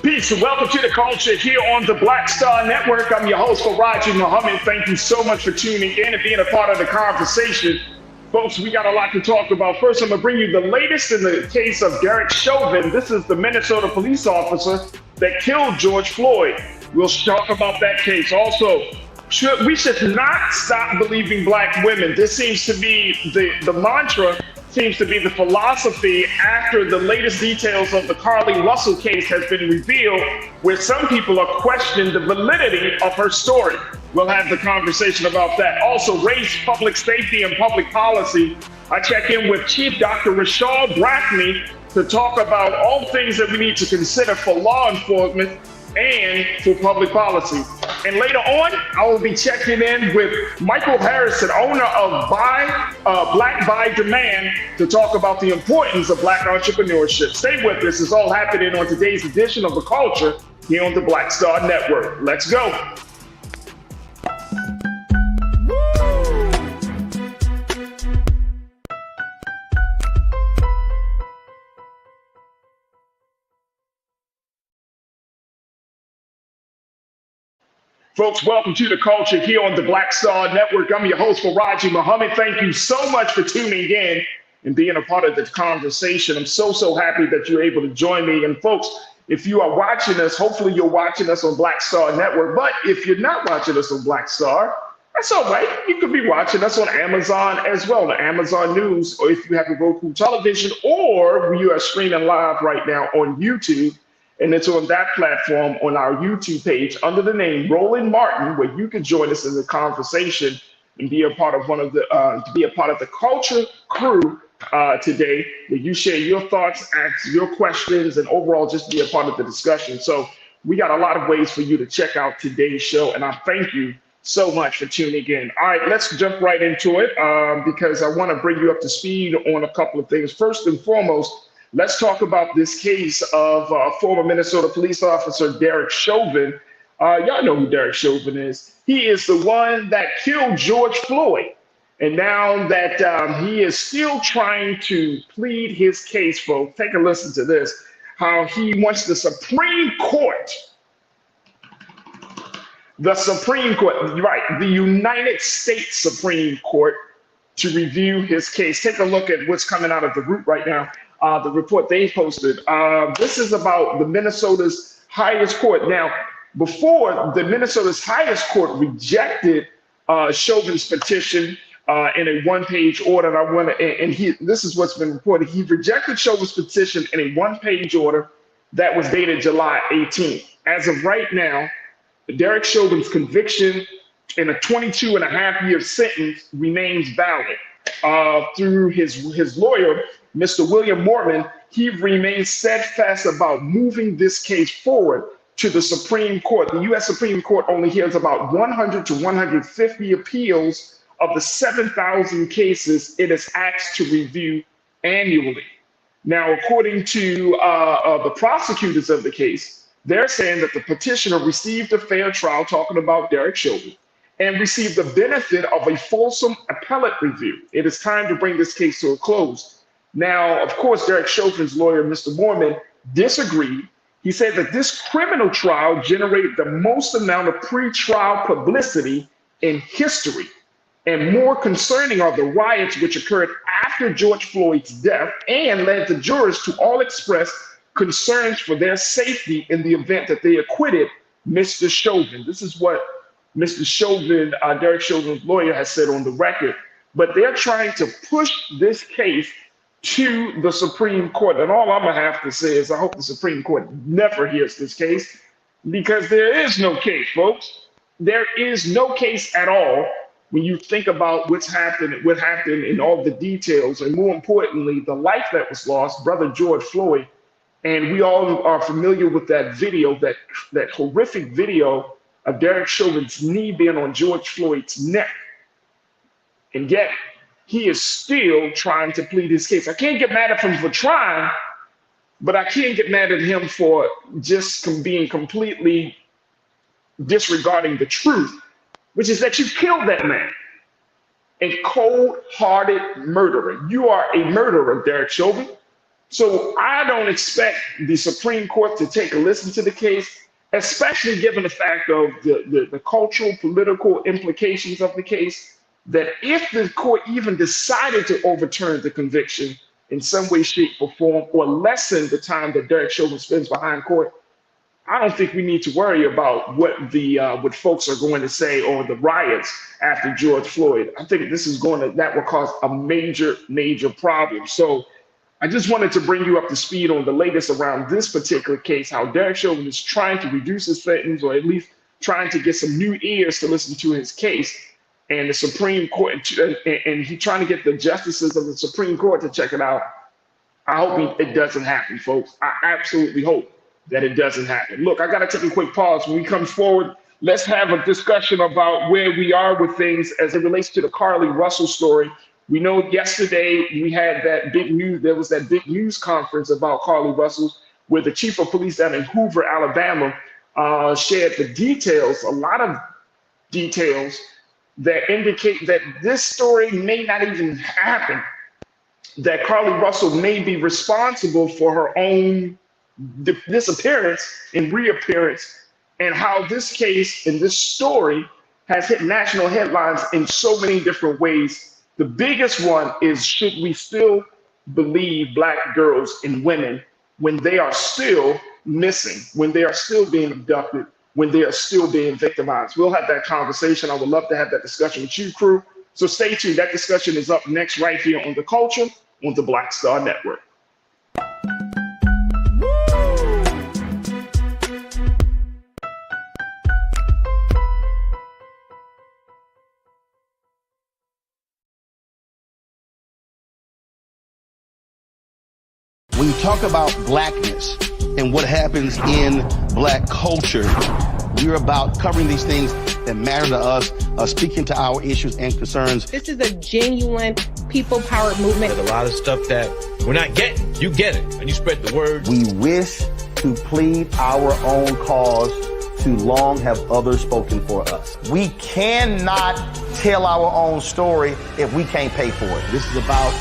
Peace and welcome to the culture here on the Black Star Network. I'm your host, Farajii July. Thank you so much for tuning in and being a part of the conversation. Folks, we got a lot to talk about. First, I'm going to bring you the latest in the case of Derek Chauvin. This is the Minnesota police officer that killed George Floyd. We'll talk about that case. Also, we should not stop believing black women. This seems to be the mantra, seems to be the philosophy after the latest details of the Carlee Russell case has been revealed, where some people are questioning the validity of her story. We'll have the conversation about that. Also, race, public safety, and public policy. I check in with Chief Dr. Rashad Brackney to talk about all things that we need to consider for law enforcement and for public policy. And later on, I will be checking in with Michael Harrison, owner of Black by Demand, to talk about the importance of black entrepreneurship. Stay with us. It's all happening on today's edition of The Culture here on the Black Star Network. Let's go. Folks, welcome to The Culture here on the Black Star Network. I'm your host, Farajii July. Thank you so much for tuning in and being a part of the conversation. I'm so happy that you're able to join me. And folks, if you are watching us, hopefully you're watching us on Black Star Network. But if you're not watching us on Black Star, that's all right. You could be watching us on Amazon as well, the Amazon News, or if you have a Roku television, or you are streaming live right now on YouTube. And it's on that platform on our YouTube page under the name Roland Martin, where you can join us in the conversation and be a part of the culture crew today, where you share your thoughts, ask your questions, and overall just be a part of the discussion. So we got a lot of ways for you to check out today's show, and I thank you so much for tuning in. All right, let's jump right into it because I want to bring you up to speed on a couple of things. First and foremost, let's talk about this case of former Minnesota police officer Derek Chauvin. Y'all know who Derek Chauvin is. He is the one that killed George Floyd. And now that he is still trying to plead his case, folks, take a listen to this, how he wants the Supreme Court, the United States Supreme Court, to review his case. Take a look at what's coming out of The Root right now. The report they posted. This is about the Minnesota's highest court. Now, before the Minnesota's highest court rejected Chauvin's petition in a one-page order, this is what's been reported. He rejected Chauvin's petition in a one-page order that was dated July 18th. As of right now, Derek Chauvin's conviction in a 22-and-a-half-year sentence remains valid. Through his lawyer, Mr. William Mortman, he remains steadfast about moving this case forward to the Supreme Court. The U.S. Supreme Court only hears about 100 to 150 appeals of the 7,000 cases it is asked to review annually. Now, according to the prosecutors of the case, they're saying that the petitioner received a fair trial, talking about Derek Chauvin, and received the benefit of a fulsome appellate review. It is time to bring this case to a close. Now, of course, Derek Chauvin's lawyer, Mr. Moorman, disagreed. He said that this criminal trial generated the most amount of pre-trial publicity in history. And more concerning are the riots which occurred after George Floyd's death and led the jurors to all express concerns for their safety in the event that they acquitted Mr. Chauvin. This is what Mr. Chauvin, Derek Chauvin's lawyer, has said on the record. But they're trying to push this case to the Supreme Court. And all I'm going to have to say is I hope the Supreme Court never hears this case, because there is no case, folks. There is no case at all when you think about what happened in all the details, and more importantly, the life that was lost, Brother George Floyd. And we all are familiar with that video, that horrific video of Derek Chauvin's knee being on George Floyd's neck. And yet, he is still trying to plead his case. I can't get mad at him for trying, but I can't get mad at him for just being completely disregarding the truth, which is that you killed that man. A cold-hearted murderer. You are a murderer, Derek Chauvin. So I don't expect the Supreme Court to take a listen to the case, especially given the fact of the cultural, political implications of the case, that if the court even decided to overturn the conviction in some way, shape, or form, or lessen the time that Derek Chauvin spends behind court, I don't think we need to worry about what folks are going to say or the riots after George Floyd. I think that will cause a major, major problem. So I just wanted to bring you up to speed on the latest around this particular case, how Derek Chauvin is trying to reduce his sentence, or at least trying to get some new ears to listen to his case. And the Supreme Court, and he's trying to get the justices of the Supreme Court to check it out. I hope it doesn't happen, folks. I absolutely hope that it doesn't happen. Look, I got to take a quick pause. When we come forward, let's have a discussion about where we are with things as it relates to the Carlee Russell story. We know yesterday we had that big news. There was that big news conference about Carlee Russell, where the chief of police down in Hoover, Alabama, shared the details, a lot of details that indicate that this story may not even happen, that Carlee Russell may be responsible for her own disappearance and reappearance, and how this case and this story has hit national headlines in so many different ways. The biggest one is, should we still believe Black girls and women when they are still missing, when they are still being abducted, when they are still being victimized? We'll have that conversation. I would love to have that discussion with you, crew. So stay tuned. That discussion is up next right here on The Culture on the Black Star Network. When you talk about blackness and what happens in Black culture, we're about covering these things that matter to us, speaking to our issues and concerns. This is a genuine people-powered movement. There's a lot of stuff that we're not getting. You get it, and you spread the word. We wish to plead our own cause. Too long have others spoken for us. We cannot tell our own story if we can't pay for it. This is about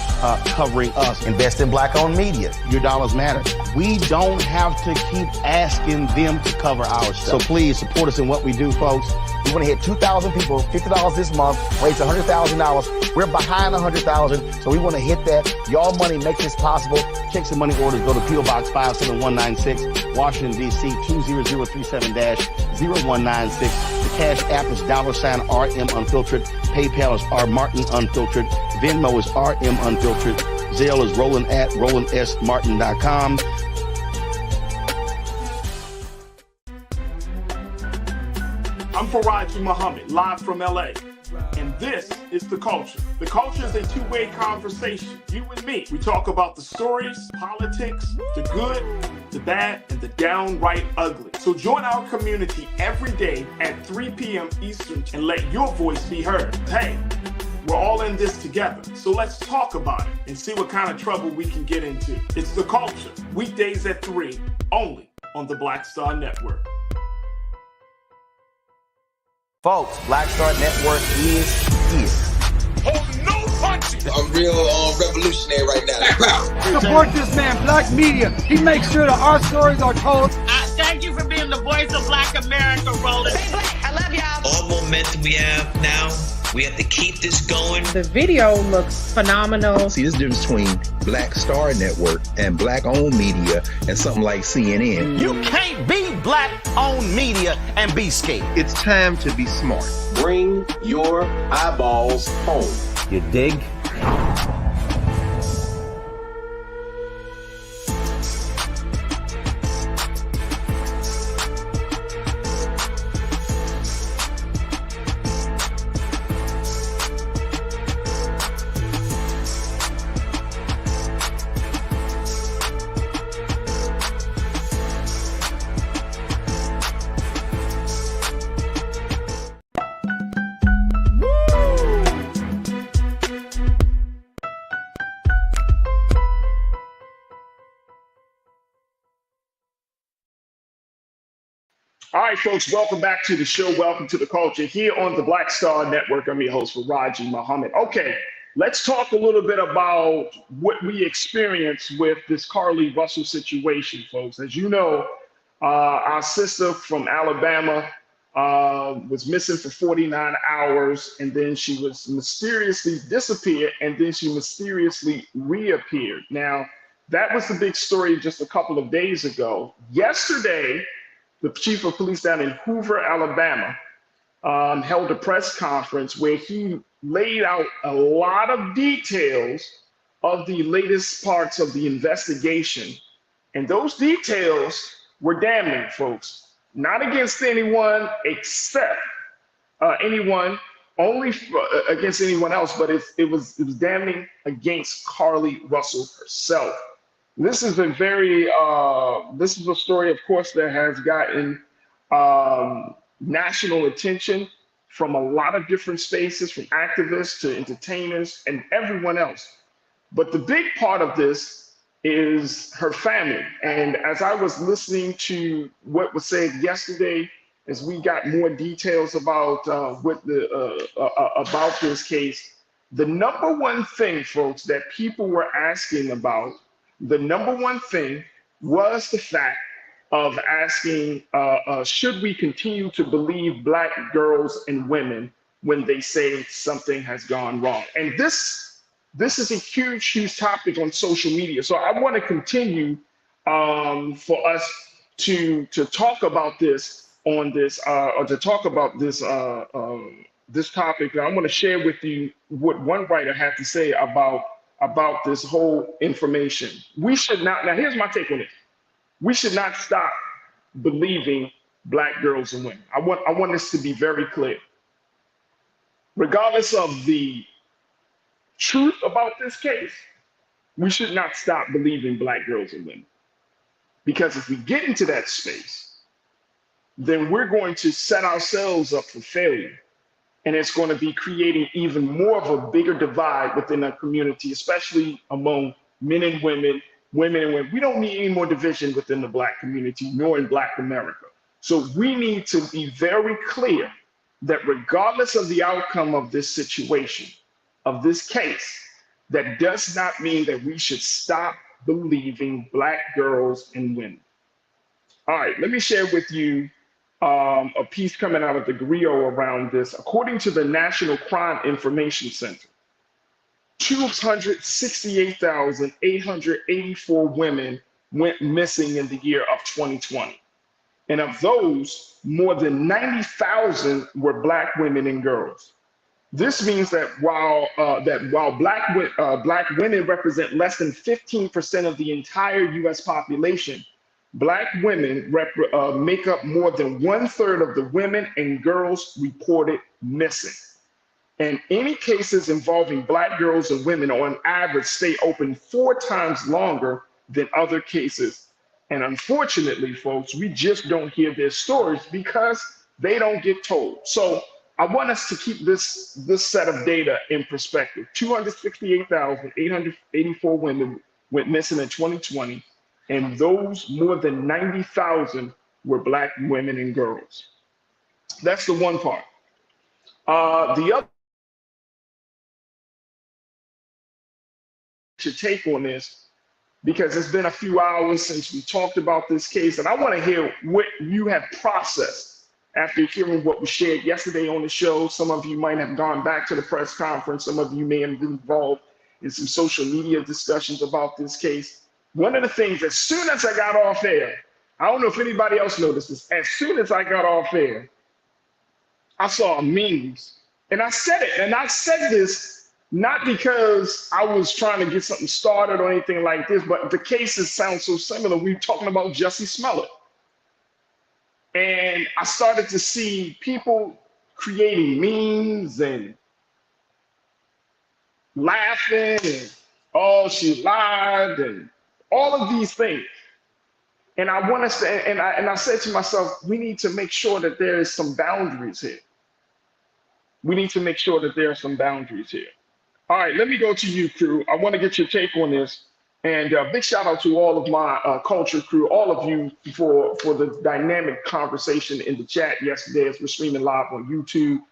covering us. Invest in Black-owned media. Your dollars matter. We don't have to keep asking them to cover our stuff. So please support us in what we do, folks. We want to hit 2,000 people, $50 this month, raise $100,000. We're behind 100,000, so we want to hit that. Y'all money makes this possible. Check some money orders. Go to P.O. Box 57196, Washington, D.C. 20037-0196. The Cash App is $RM Unfiltered. PayPal is R Martin Unfiltered. Venmo is RM Unfiltered. Zelle is Roland@RolandSMartin.com. I'm Farajii Muhammad, live from LA. And this is The Culture. The Culture is a two-way conversation. You and me. We talk about the stories, politics, the good, the bad, and the downright ugly. So join our community every day at 3 p.m. Eastern and let your voice be heard. Hey, we're all in this together. So let's talk about it and see what kind of trouble we can get into. It's The Culture, weekdays at 3, only on the Black Star Network. Folks, Black Star Network is here. Oh, no punches! I'm real revolutionary right now. Support this man, Black Media. He makes sure that our stories are told. Thank you for being the voice of Black America, Roland. Stay Black. I love y'all. All momentum we have now, we have to keep this going. The video looks phenomenal. See, this difference between Black Star Network and Black-owned media and something like CNN. You can't be Black-owned media and be scared. It's time to be smart. Bring your eyeballs home. You dig? All right, folks, welcome back to the show. Welcome to The Culture here on the Black Star Network. I'm your host, Farajii Muhammad. Okay, let's talk a little bit about what we experienced with this Carlee Russell situation, folks. As you know, our sister from Alabama was missing for 49 hours, and then she was mysteriously disappeared, and then she mysteriously reappeared. Now, that was the big story just a couple of days ago. Yesterday, the chief of police down in Hoover, Alabama, held a press conference where he laid out a lot of details of the latest parts of the investigation. And those details were damning, folks. Not against anyone except against anyone else, but it was damning against Carlee Russell herself. This is a story, of course, that has gotten national attention from a lot of different spaces, from activists to entertainers and everyone else. But the big part of this is her family. And as I was listening to what was said yesterday, as we got more details about about this case, the number one thing, folks, that people were asking about, the number one thing was the fact of asking, should we continue to believe Black girls and women when they say something has gone wrong? And this is a huge, huge topic on social media. So I want to continue for us to talk about this on this, or to talk about this this topic. And I want to share with you what one writer had to say about this whole information. We should not. Now, here's my take on it. We should not stop believing Black girls and women. I want this to be very clear. Regardless of the truth about this case, we should not stop believing Black girls and women. Because if we get into that space, then we're going to set ourselves up for failure. And it's going to be creating even more of a bigger divide within our community, especially among men and women, women and women. We don't need any more division within the Black community, nor in Black America. So we need to be very clear that regardless of the outcome of this situation, of this case, that does not mean that we should stop believing Black girls and women. All right, let me share with you a piece coming out of the Griot around this. According to the National Crime Information Center, 268,884 women went missing in the year of 2020. And of those, more than 90,000 were Black women and girls. This means that while Black women represent less than 15% of the entire US population, Black women make up more than 1/3 of the women and girls reported missing. And any cases involving Black girls and women on average stay open 4 times longer than other cases. And unfortunately, folks, we just don't hear their stories because they don't get told. So I want us to keep this set of data in perspective. 268,884 women went missing in 2020. And those more than 90,000 were Black women and girls. That's the one part. The other to take on this, because it's been a few hours since we talked about this case, and I want to hear what you have processed after hearing what was shared yesterday on the show. Some of you might have gone back to the press conference. Some of you may have been involved in some social media discussions about this case. One of the things, as soon as I got off air, I don't know if anybody else noticed this, as soon as I got off air, I saw memes. And I said it, and I said this not because I was trying to get something started or anything like this, but the cases sound so similar. We're talking about Jussie Smollett. And I started to see people creating memes and laughing and, oh, she lied, and all of these things. And I want us to, and I said to myself, we need to make sure that there is some boundaries here. We need to make sure that there are some boundaries here. All right, let me go to you, crew. I want to get your take on this. And big shout out to all of my culture crew, all of you for the dynamic conversation in the chat yesterday as we're streaming live on YouTube.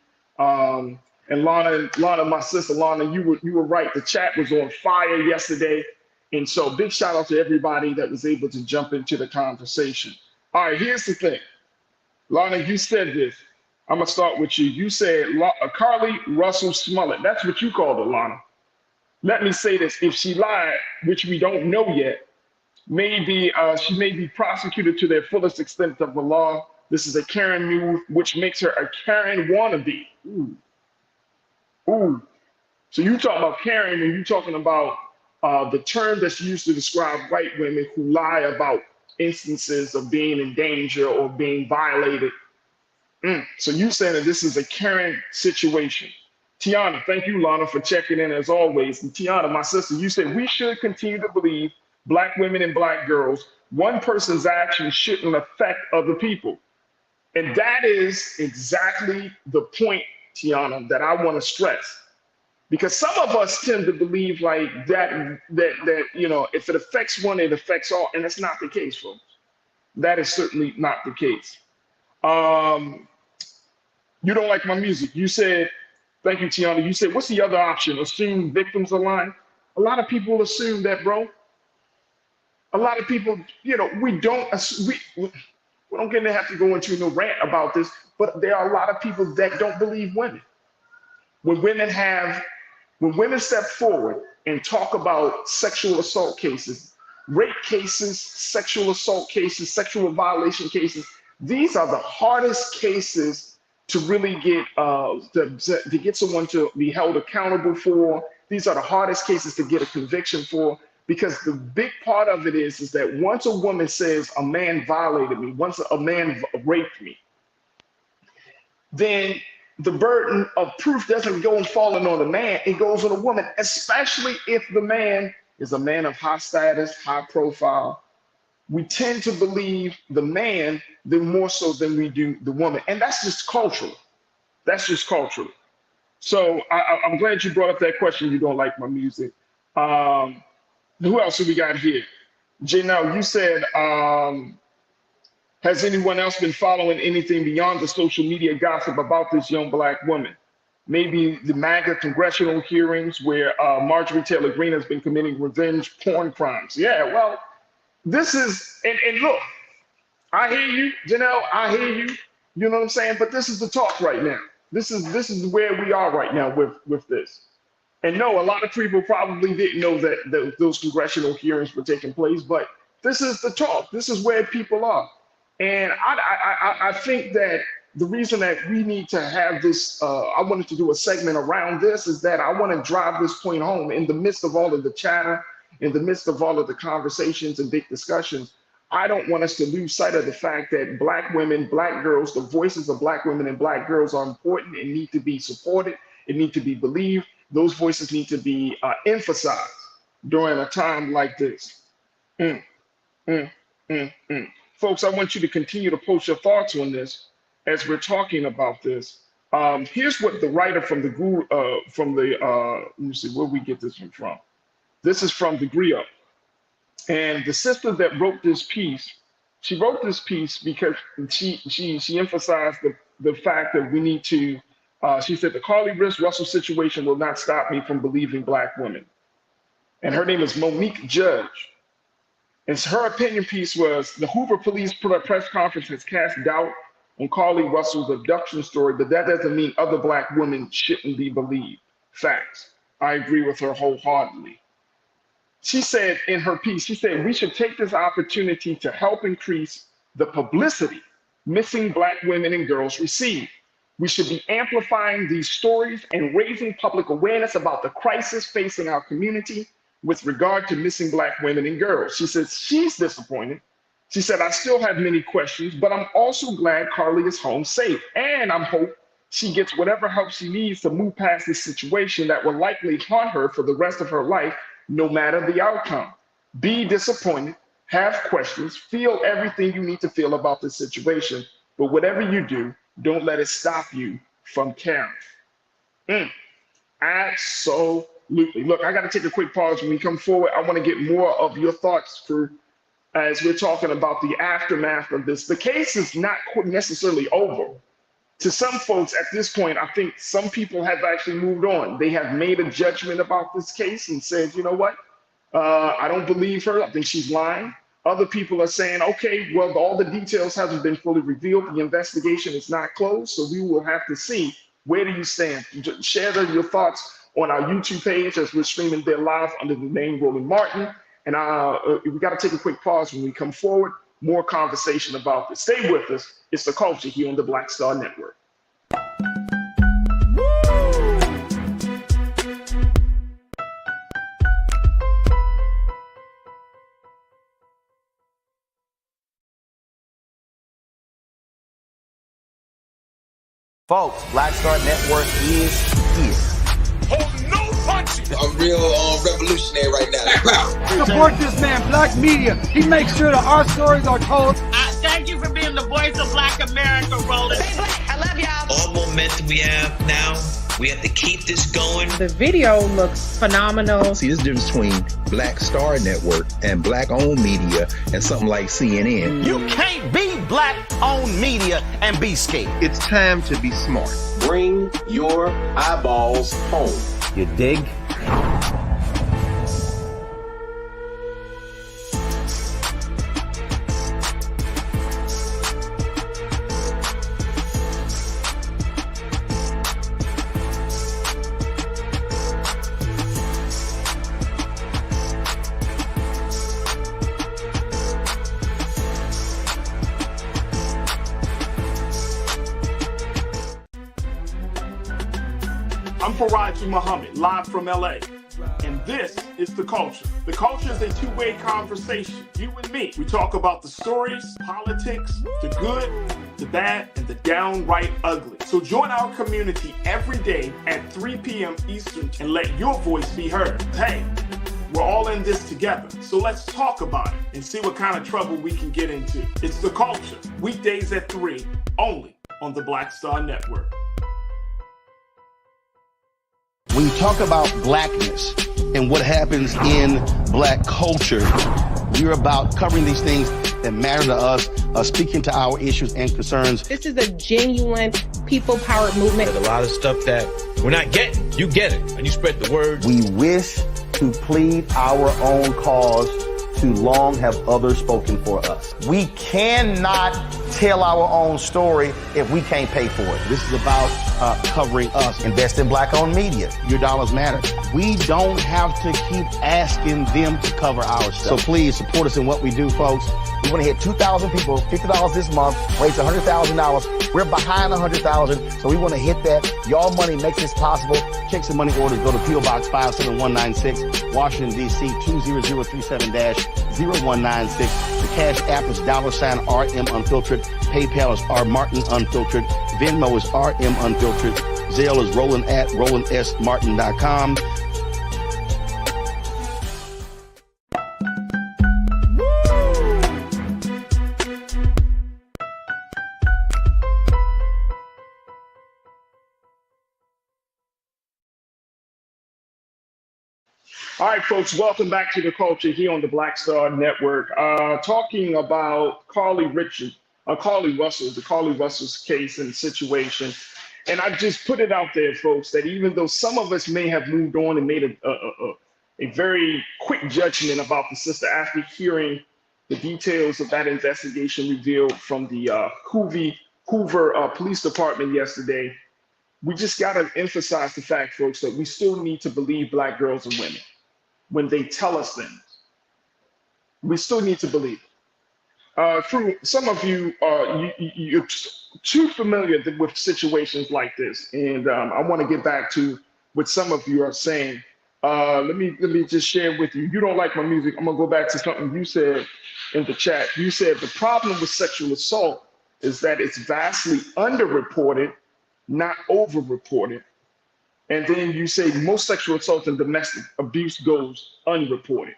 And Lana, my sister Lana, you were right. The chat was on fire yesterday. And so big shout out to everybody that was able to jump into the conversation. All right, here's the thing. Lana, you said this. I'm going to start with you. You said Carlee Russell Smollett. That's what you called her, Lana. Let me say this. If she lied, which we don't know yet, maybe she may be prosecuted to their fullest extent of the law. This is a Karen move, which makes her a Karen wannabe. Ooh. Ooh. So you talk about Karen and you're talking about the term that's used to describe white women who lie about instances of being in danger or being violated. So you saying that this is a Karen situation. Tiana, thank you, Lana, for checking in as always. And Tiana, my sister, you said we should continue to believe Black women and Black girls. One person's actions shouldn't affect other people. And that is exactly the point, Tiana, that I want to stress. Because some of us tend to believe like that, you know, if it affects one, it affects all. And that's not the case, folks. That is certainly not the case. You don't like my music. You said, thank you, Tiana. You said, what's the other option? Assume victims are lying. A lot of people assume that, bro. A lot of people, you know, we don't get to have to go into no rant about this, but there are a lot of people that don't believe women. When women step forward and talk about sexual assault cases, rape cases, sexual assault cases, sexual violation cases, these are the hardest cases to really get to get someone to be held accountable for. These are the hardest cases to get a conviction for, because the big part of it is that once a woman says a man violated me, once a man raped me, then the burden of proof doesn't go and falling on the man, it goes on the woman, especially if the man is a man of high status, high profile. We tend to believe the man more so than we do the woman. And that's just cultural. That's just cultural. So I'm glad you brought up that question. You don't like my music. Who else do we got here? Janelle, you said, has anyone else been following anything beyond the social media gossip about this young Black woman? Maybe the MAGA congressional hearings where Marjorie Taylor Greene has been committing revenge porn crimes. Yeah, well, this is, and look, I hear you, Janelle, I hear you, you know what I'm saying? But this is the talk right now. This is where we are right now with this. And no, a lot of people probably didn't know that those congressional hearings were taking place, but this is the talk. This is where people are. And I think that the reason that we need to have this, I wanted to do a segment around this, is that I want to drive this point home in the midst of all of the chatter, in the midst of all of the conversations and big discussions. I don't want us to lose sight of the fact that Black women, Black girls, the voices of Black women and Black girls are important and need to be supported. It need to be believed. Those voices need to be emphasized during a time like this. Folks, I want you to continue to post your thoughts on this as we're talking about this. Here's what the writer from the let me see, where we get this one from. This is from the Griot. And the sister that wrote this piece, she wrote this piece because she emphasized the fact that we need to, she said, the Carlee Russell situation will not stop me from believing Black women. And her name is Monique Judge. And her opinion piece was, the Hoover Police press conference has cast doubt on Carlee Russell's abduction story, but that doesn't mean other Black women shouldn't be believed. Facts. I agree with her wholeheartedly. She said in her piece, she said, we should take this opportunity to help increase the publicity missing Black women and girls receive. We should be amplifying these stories and raising public awareness about the crisis facing our community with regard to missing Black women and girls. She says she's disappointed. She said, I still have many questions, but I'm also glad Carlee is home safe. And I'm hope she gets whatever help she needs to move past this situation that will likely haunt her for the rest of her life, no matter the outcome. Be disappointed, have questions, feel everything you need to feel about this situation, but whatever you do, don't let it stop you from caring. Absolutely. Look, I got to take a quick pause. When we come forward, I want to get more of your thoughts as we're talking about the aftermath of this. The case is not necessarily over, To some folks at this point, I think some people have actually moved on. They have made a judgment about this case and said, you know what? I don't believe her. I think she's lying. Other people are saying, okay, well, all the details haven't been fully revealed. The investigation is not closed, so we will have to see, where do you stand? Share your thoughts on our YouTube page as we're streaming there live under the name Roland Martin. And we got to take a quick pause. When we come forward, more conversation about this. Stay with us. It's The Culture here on the Black Star Network. Folks, Black Star Network is here. Oh, no punches! I'm real revolutionary right now. Support this man, Black Media. He makes sure that our stories are told. Thank you for being the voice of Black America, Roland. Stay black. I love y'all. All momentum we have now, we have to keep this going. The video looks phenomenal. See, there's a difference between Black Star Network and black-owned media and something like CNN. You can't be black-owned media and be scared. It's time to be smart. Bring your eyeballs home. You dig? I'm Farajii Muhammad, live from LA. And this is The Culture. The Culture is a two-way conversation. You and me. We talk about the stories, politics, the good, the bad, and the downright ugly. So join our community every day at 3 p.m. Eastern and let your voice be heard. Hey, we're all in this together. So let's talk about it and see what kind of trouble we can get into. It's The Culture, weekdays at 3, only on the Black Star Network. When you talk about blackness and what happens in black culture, we're about covering these things that matter to us, speaking to our issues and concerns. This is a genuine people-powered movement. There's a lot of stuff that we're not getting. You get it, and you spread the word. We wish to plead our own cause. Too long have others spoken for us. We cannot tell our own story if we can't pay for it. This is about covering us. Invest in black-owned media. Your dollars matter. We don't have to keep asking them to cover our stuff. So please support us in what we do, folks. We want to hit 2,000 people, $50 this month, raise $100,000. We're behind 100,000, so we want to hit that. Y'all money makes this possible. Check some money orders. Go to P.O. Box 57196, Washington, D.C. 20037-0196. The Cash App is $RM Unfiltered. PayPal is R Martin Unfiltered. Venmo is RM Unfiltered. Zelle is Roland at RolandSMartin.com. All right, folks, welcome back to The Culture here on the Black Star Network. Talking about Carlee Russell, the Carlee Russell's case and situation. And I just put it out there, folks, that even though some of us may have moved on and made a very quick judgment about the sister after hearing the details of that investigation revealed from the Hoover Police Department yesterday, we just got to emphasize the fact, folks, that we still need to believe Black girls and women when they tell us things. We still need to believe it. For some of you, you're too familiar with situations like this, and I want to get back to what some of you are saying. Let me just share with you. You don't like my music. I'm gonna go back to something you said in the chat. You said the problem with sexual assault is that it's vastly underreported, not overreported. And then you say most sexual assault and domestic abuse goes unreported.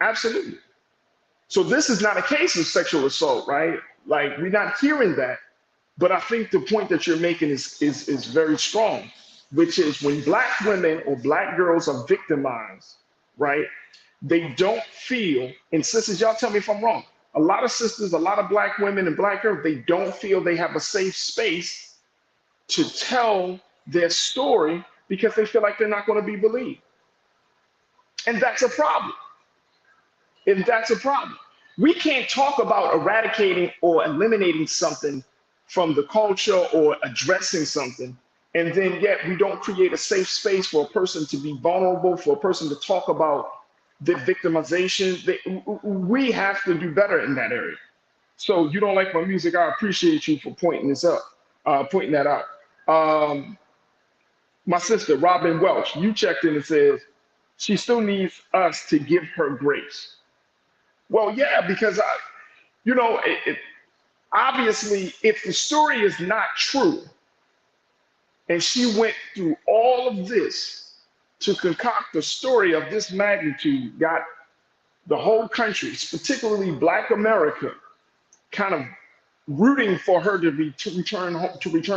Absolutely. So this is not a case of sexual assault, right? Like, we're not hearing that. But I think the point that you're making is very strong, which is when Black women or Black girls are victimized, right? They don't feel, and sisters, y'all tell me if I'm wrong, A lot of sisters, a lot of black women and black girls, they don't feel they have a safe space to tell their story because they feel like they're not going to be believed. And that's a problem. And that's a problem. We can't talk about eradicating or eliminating something from the culture or addressing something, and then yet we don't create a safe space for a person to be vulnerable, for a person to talk about the victimization. We have to do better in that area. So you don't like my music? I appreciate you for pointing that out. My sister, Robin Welch, you checked in and says she still needs us to give her grace. Well, yeah, because obviously, if the story is not true, and she went through all of this to concoct a story of this magnitude, got the whole country, particularly Black America, kind of rooting for her to return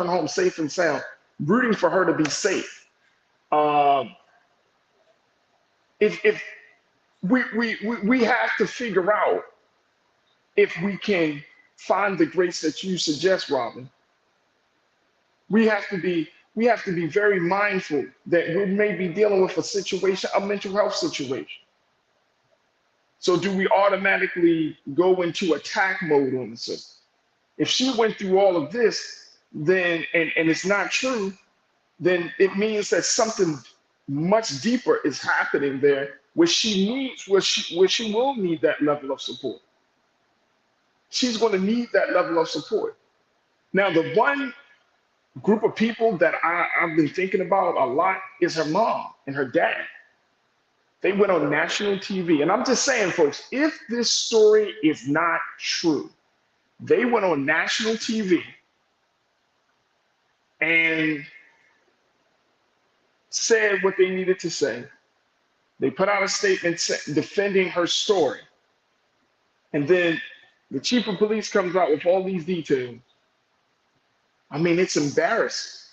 home safe and sound, rooting for her to be safe. If we have to figure out if we can find the grace that you suggest, Robin. We have to be very mindful that we may be dealing with a mental health situation. So do we automatically go into attack mode on the system? If she went through all of this, then and it's not true, then it means that something much deeper is happening there where she will need that level of support. She's going to need that level of support. Now, the one group of people that I've been thinking about a lot is her mom and her dad. They went on national TV. And I'm just saying, folks, if this story is not true, they went on national TV and said what they needed to say. They put out a statement defending her story. And then the chief of police comes out with all these details. I mean, it's embarrassing,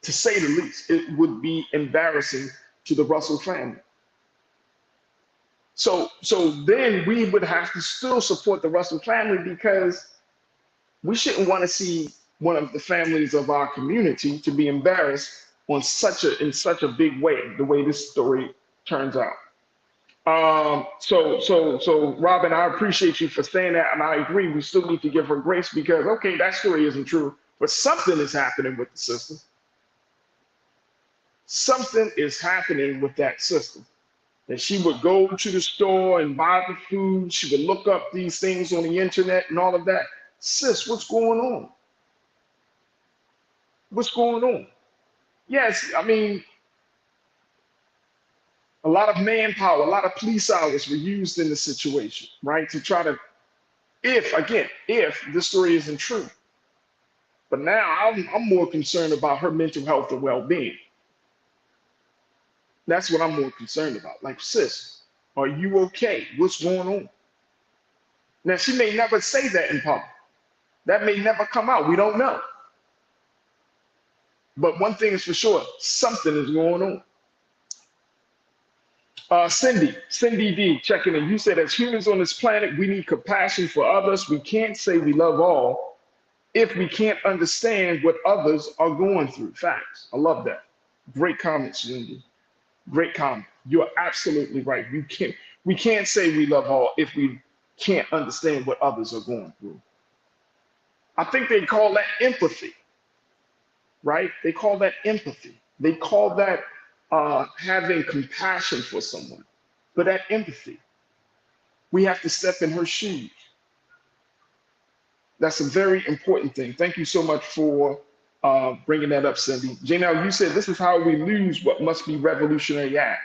to say the least. It would be embarrassing to the Russell family. So then we would have to still support the Russell family because we shouldn't want to see one of the families of our community to be embarrassed in such a big way, the way this story turns out. So Robin, I appreciate you for saying that, and I agree. We still need to give her grace because, okay, that story isn't true, but something is happening with the system. Something is happening with that system. That she would go to the store and buy the food. She would look up these things on the internet and all of that. Sis, what's going on? What's going on? Yes, I mean, a lot of manpower, a lot of police hours were used in the situation, right? To try to, if this story isn't true. But now I'm more concerned about her mental health and well-being. That's what I'm more concerned about. Like, sis, are you okay? What's going on? Now, she may never say that in public. That may never come out. We don't know. But one thing is for sure, something is going on. Cindy D, checking in. You said, as humans on this planet, we need compassion for others. We can't say we love all if we can't understand what others are going through. Facts. I love that. Great comment, Cindy. Great comment. You're absolutely right. We can't say we love all if we can't understand what others are going through. I think they call that empathy, right? They call that empathy. They call that having compassion for someone. But that empathy, we have to step in her shoes. That's a very important thing. Thank you so much for bringing that up, Cindy. Janelle, you said this is how we lose what must be revolutionary act.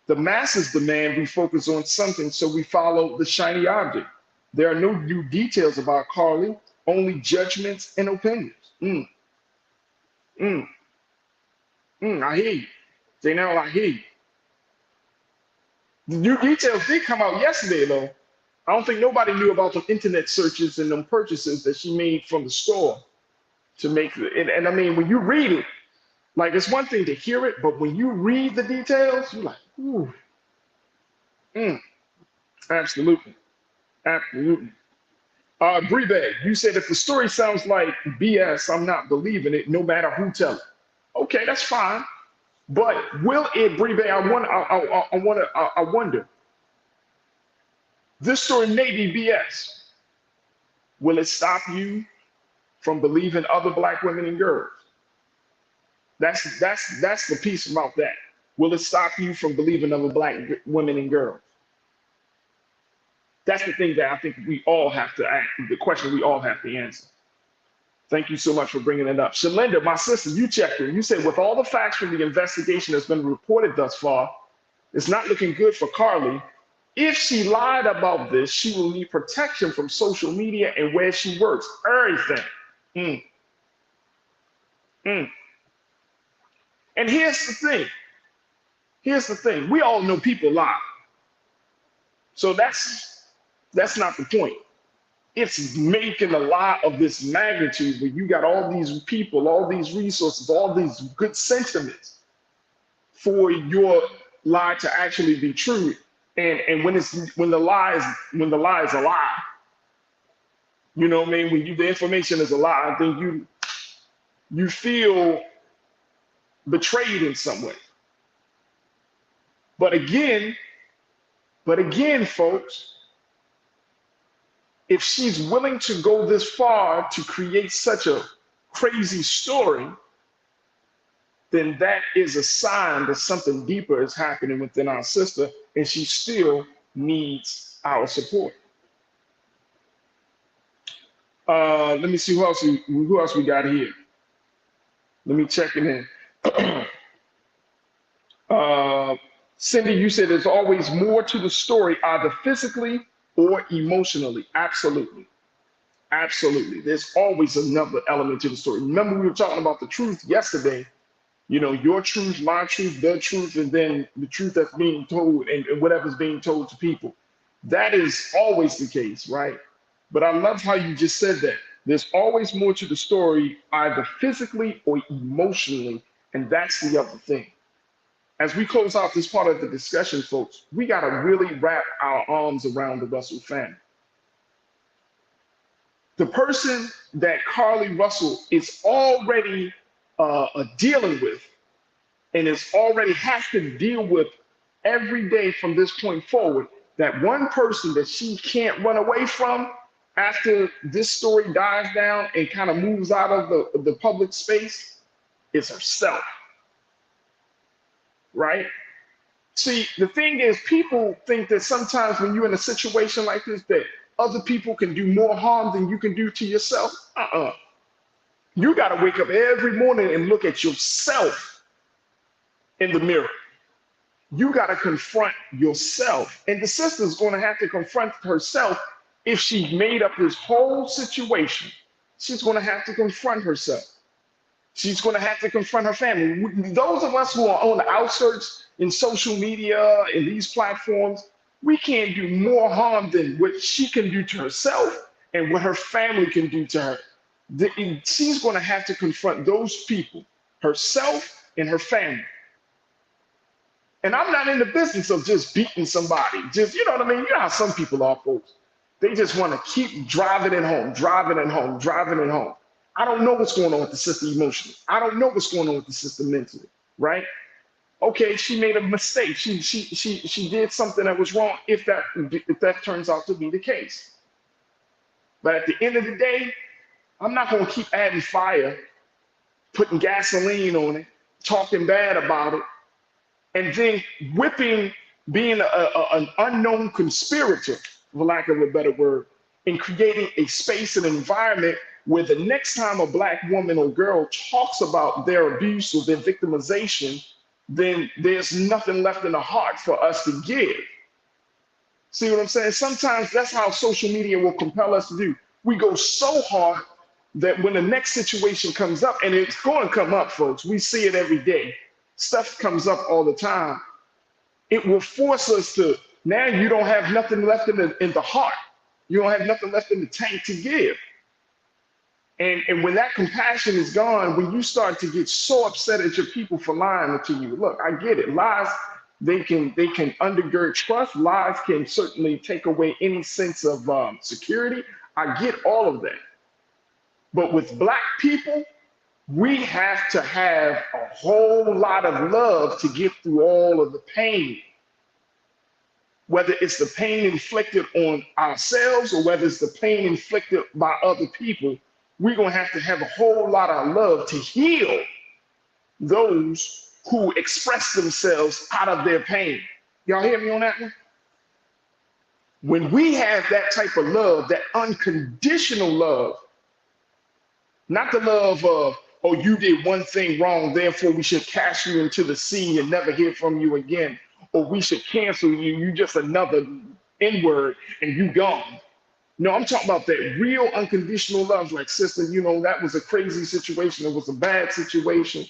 The masses demand we focus on something, so we follow the shiny object. There are no new details about Carlee, only judgments and opinions. I hear you. Janelle, I hear you. The new details did come out yesterday, though. I don't think nobody knew about the internet searches and them purchases that she made from the store to make it. And I mean, when you read it, like, it's one thing to hear it, but when you read the details, you're like, ooh, absolutely, absolutely. Brebe, you said if the story sounds like BS, I'm not believing it, no matter who tells it. Okay, that's fine. But will it, Brebe? I wonder. This story may be BS. Will it stop you from believing other black women and girls? That's the piece about that. Will it stop you from believing other black women and girls? That's the thing that I think we all have to ask, the question we all have to answer. Thank you so much for bringing it up. Shalinda, my sister, you checked it. You said, with all the facts from the investigation that's been reported thus far, it's not looking good for Carlee. If she lied about this, she will need protection from social media and where she works. Everything. And here's the thing. Here's the thing. We all know people lie. So that's not the point. It's making a lie of this magnitude where you got all these people, all these resources, all these good sentiments for your lie to actually be true. And when the lie is a lie, you know what I mean? When the information is a lie, then you feel betrayed in some way. But again, folks, if she's willing to go this far to create such a crazy story, then that is a sign that something deeper is happening within our sister, and she still needs our support. Let me see who else we got here. Let me check it in. Cindy, you said there's always more to the story, either physically or emotionally. Absolutely. Absolutely. There's always another element to the story. Remember, we were talking about the truth yesterday. You know, your truth, my truth, the truth, and then the truth that's being told and whatever's being told to people. That is always the case, right? But I love how you just said that. There's always more to the story, either physically or emotionally, and that's the other thing. As we close out this part of the discussion, folks, we got to really wrap our arms around the Russell family. The person that Carlee Russell is already dealing with and is already has to deal with every day from this point forward, that one person that she can't run away from after this story dies down and kind of moves out of the public space is herself. Right? See, the thing is, people think that sometimes when you're in a situation like this, that other people can do more harm than you can do to yourself. You got to wake up every morning and look at yourself in the mirror. You got to confront yourself. And the sister's going to have to confront herself. If she made up this whole situation, she's going to have to confront herself. She's going to have to confront her family. Those of us who are on the outskirts in social media, in these platforms, we can't do more harm than what she can do to herself and what her family can do to her. She's going to have to confront those people, herself and her family. And I'm not in the business of just beating somebody. Just, you know what I mean? You know how some people are, folks. They just want to keep driving it home, driving it home, driving it home. I don't know what's going on with the sister emotionally. I don't know what's going on with the sister mentally, right? Okay, she made a mistake. She did something that was wrong, if that turns out to be the case. But at the end of the day, I'm not going to keep adding fire, putting gasoline on it, talking bad about it, and then being an unknown conspirator, for lack of a better word, and creating a space and environment where the next time a Black woman or girl talks about their abuse or their victimization, then there's nothing left in the heart for us to give. See what I'm saying? Sometimes that's how social media will compel us to do. We go so hard that when the next situation comes up, and it's going to come up, folks, we see it every day. Stuff comes up all the time. It will force us to, now you don't have nothing left in the heart. You don't have nothing left in the tank to give. And when that compassion is gone, when you start to get so upset at your people for lying to you, look, I get it. Lies, they can undergird trust. Lies can certainly take away any sense of security. I get all of that. But with Black people, we have to have a whole lot of love to get through all of the pain. Whether it's the pain inflicted on ourselves or whether it's the pain inflicted by other people, we're going to have a whole lot of love to heal those who express themselves out of their pain. Y'all hear me on that one? When we have that type of love, that unconditional love, not the love of, oh, you did one thing wrong, therefore we should cast you into the sea and never hear from you again, or we should cancel you, you just another N-word and you gone. No, I'm talking about that real unconditional love, like, sister, you know, that was a crazy situation, it was a bad situation,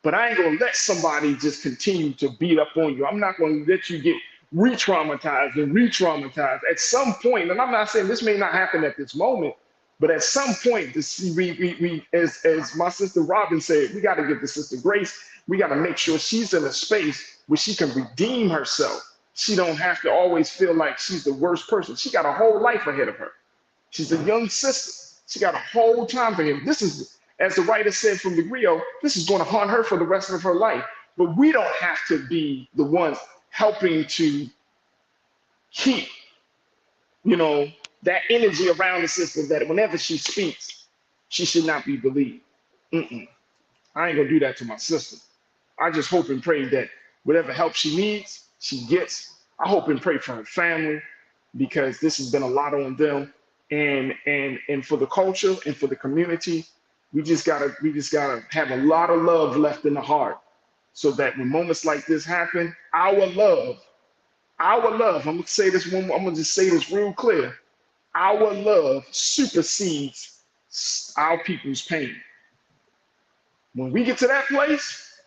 but I ain't gonna let somebody just continue to beat up on you. I'm not gonna let you get re-traumatized and re-traumatized. At some point, and I'm not saying this may not happen at this moment, but at some point, as my sister Robin said, we got to give the sister grace. We got to make sure she's in a space where she can redeem herself. She don't have to always feel like she's the worst person. She got a whole life ahead of her. She's a young sister. She got a whole time for him. This is, as the writer said from the Rio, this is going to haunt her for the rest of her life. But we don't have to be the ones helping to keep, you know, that energy around the sister that whenever she speaks, she should not be believed. I ain't gonna do that to my sister. I just hope and pray that whatever help she needs, she gets. I hope and pray for her family, because this has been a lot on them. And for the culture and for the community, we just gotta have a lot of love left in the heart, so that when moments like this happen, our love, I'm gonna say this one, I'm gonna just say this real clear. Our love supersedes our people's pain. When we get to that place,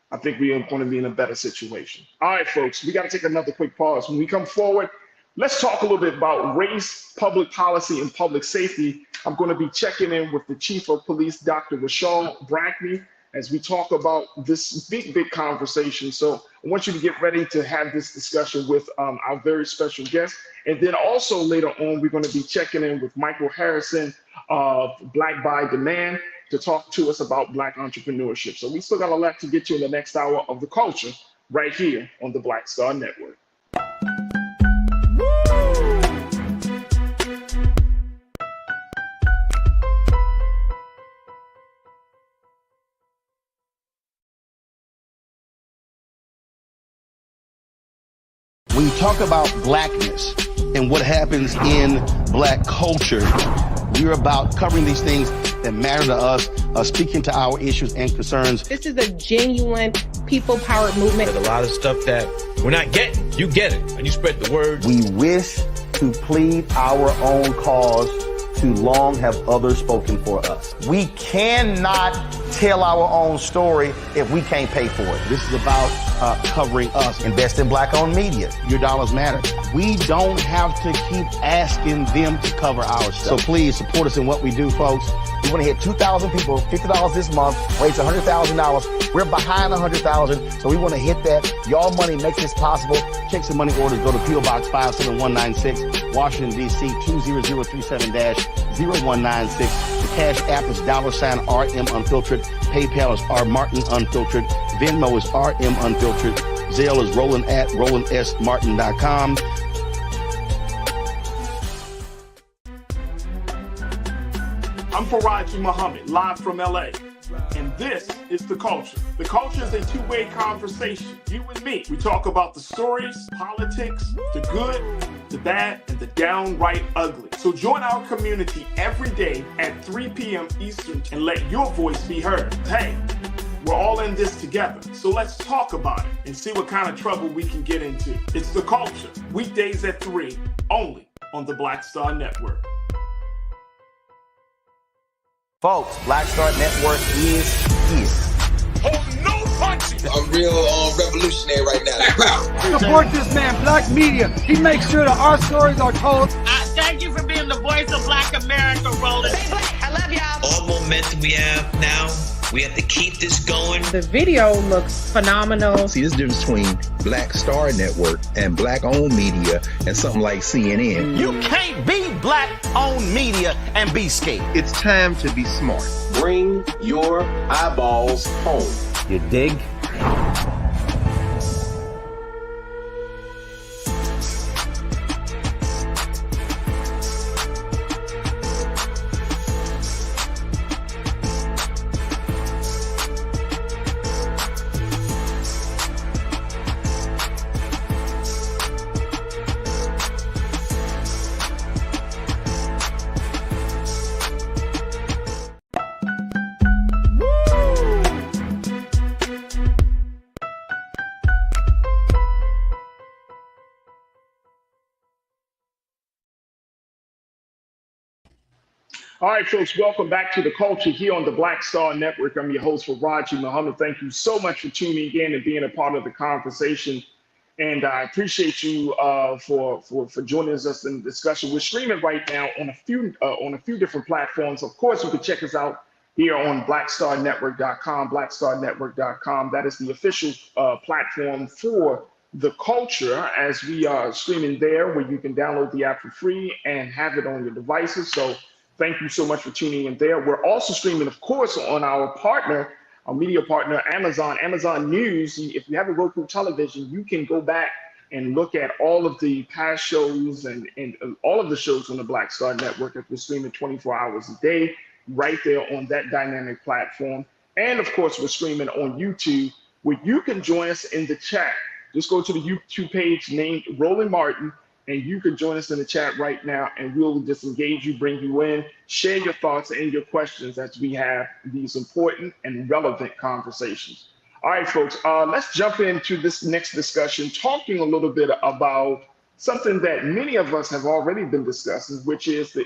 I think we are going to be in a better situation. All right, folks, we got to take another quick pause. When we come forward, let's talk a little bit about race, public policy, and public safety. I'm going to be checking in with the Chief of Police, Dr. Rashawn Brackney, as we talk about this big conversation. So I want you to get ready to have this discussion with our very special guest. And then also later on, we're going to be checking in with Michael Harrison of Black by Demand to talk to us about Black entrepreneurship. So we still got a lot to get to in the next hour of The Culture right here on the Black Star Network. When you talk about blackness and what happens in Black culture, we're about covering these things that matter to us, speaking to our issues and concerns. This is a genuine people-powered movement. There's a lot of stuff that we're not getting. You get it, and you spread the word. We wish to plead our own cause. Too long have others spoken for us. We cannot tell our own story if we can't pay for it. This is about covering us. Invest in Black-owned media. Your dollars matter. We don't have to keep asking them to cover our stuff. So please support us in what we do, folks. We want to hit 2,000 people, $50 this month, raise $100,000. We're behind 100,000, so we want to hit that. Y'all money makes this possible. Check some money orders. Go to P.O. Box 57196, Washington, D.C. 20037-0196. The Cash App is $RM Unfiltered. PayPal is R Martin Unfiltered. Venmo is RM Unfiltered. Zelle is Roland at RolandSMartin.com. I'm Farajii Muhammad, live from LA. And this is The Culture. The Culture is a two-way conversation, you and me. We talk about the stories, politics, the good, the bad, and the downright ugly. So join our community every day at 3 p.m. Eastern and let your voice be heard. Hey, we're all in this together. So let's talk about it and see what kind of trouble we can get into. It's The Culture, weekdays at 3, only on the Black Star Network. Folks, Black Star Network is here. Oh, no punches! I'm real revolutionary right now. Support this man, Black media. He makes sure that our stories are told. Thank you for being the voice of Black America, Roland. Stay black. I love y'all. All momentum we have now, we have to keep this going. The video looks phenomenal. See, this difference between Black Star Network and Black-owned media and something like CNN. You can't be black-owned media and be scared. It's time to be smart. Bring your eyeballs home. You dig? All right, folks, welcome back to The Culture here on the Black Star Network. I'm your host, Farajii July. Thank you so much for tuning in and being a part of the conversation. And I appreciate you for joining us in the discussion. We're streaming right now on a few different platforms. Of course, you can check us out here on blackstarnetwork.com, blackstarnetwork.com. That is the official platform for The Culture, as we are streaming there, where you can download the app for free and have it on your devices. So thank you so much for tuning in there. We're also streaming, of course, on our partner, our media partner, Amazon News. If you have a Roku television, you can go back and look at all of the past shows and all of the shows on the Black Star Network. If we're streaming 24 hours a day, right there on that dynamic platform. And of course, we're streaming on YouTube, where you can join us in the chat. Just go to the YouTube page named Roland Martin, and you can join us in the chat right now, and we'll just engage you, bring you in, share your thoughts and your questions as we have these important and relevant conversations. All right, folks, let's jump into this next discussion, talking a little bit about something that many of us have already been discussing, which is the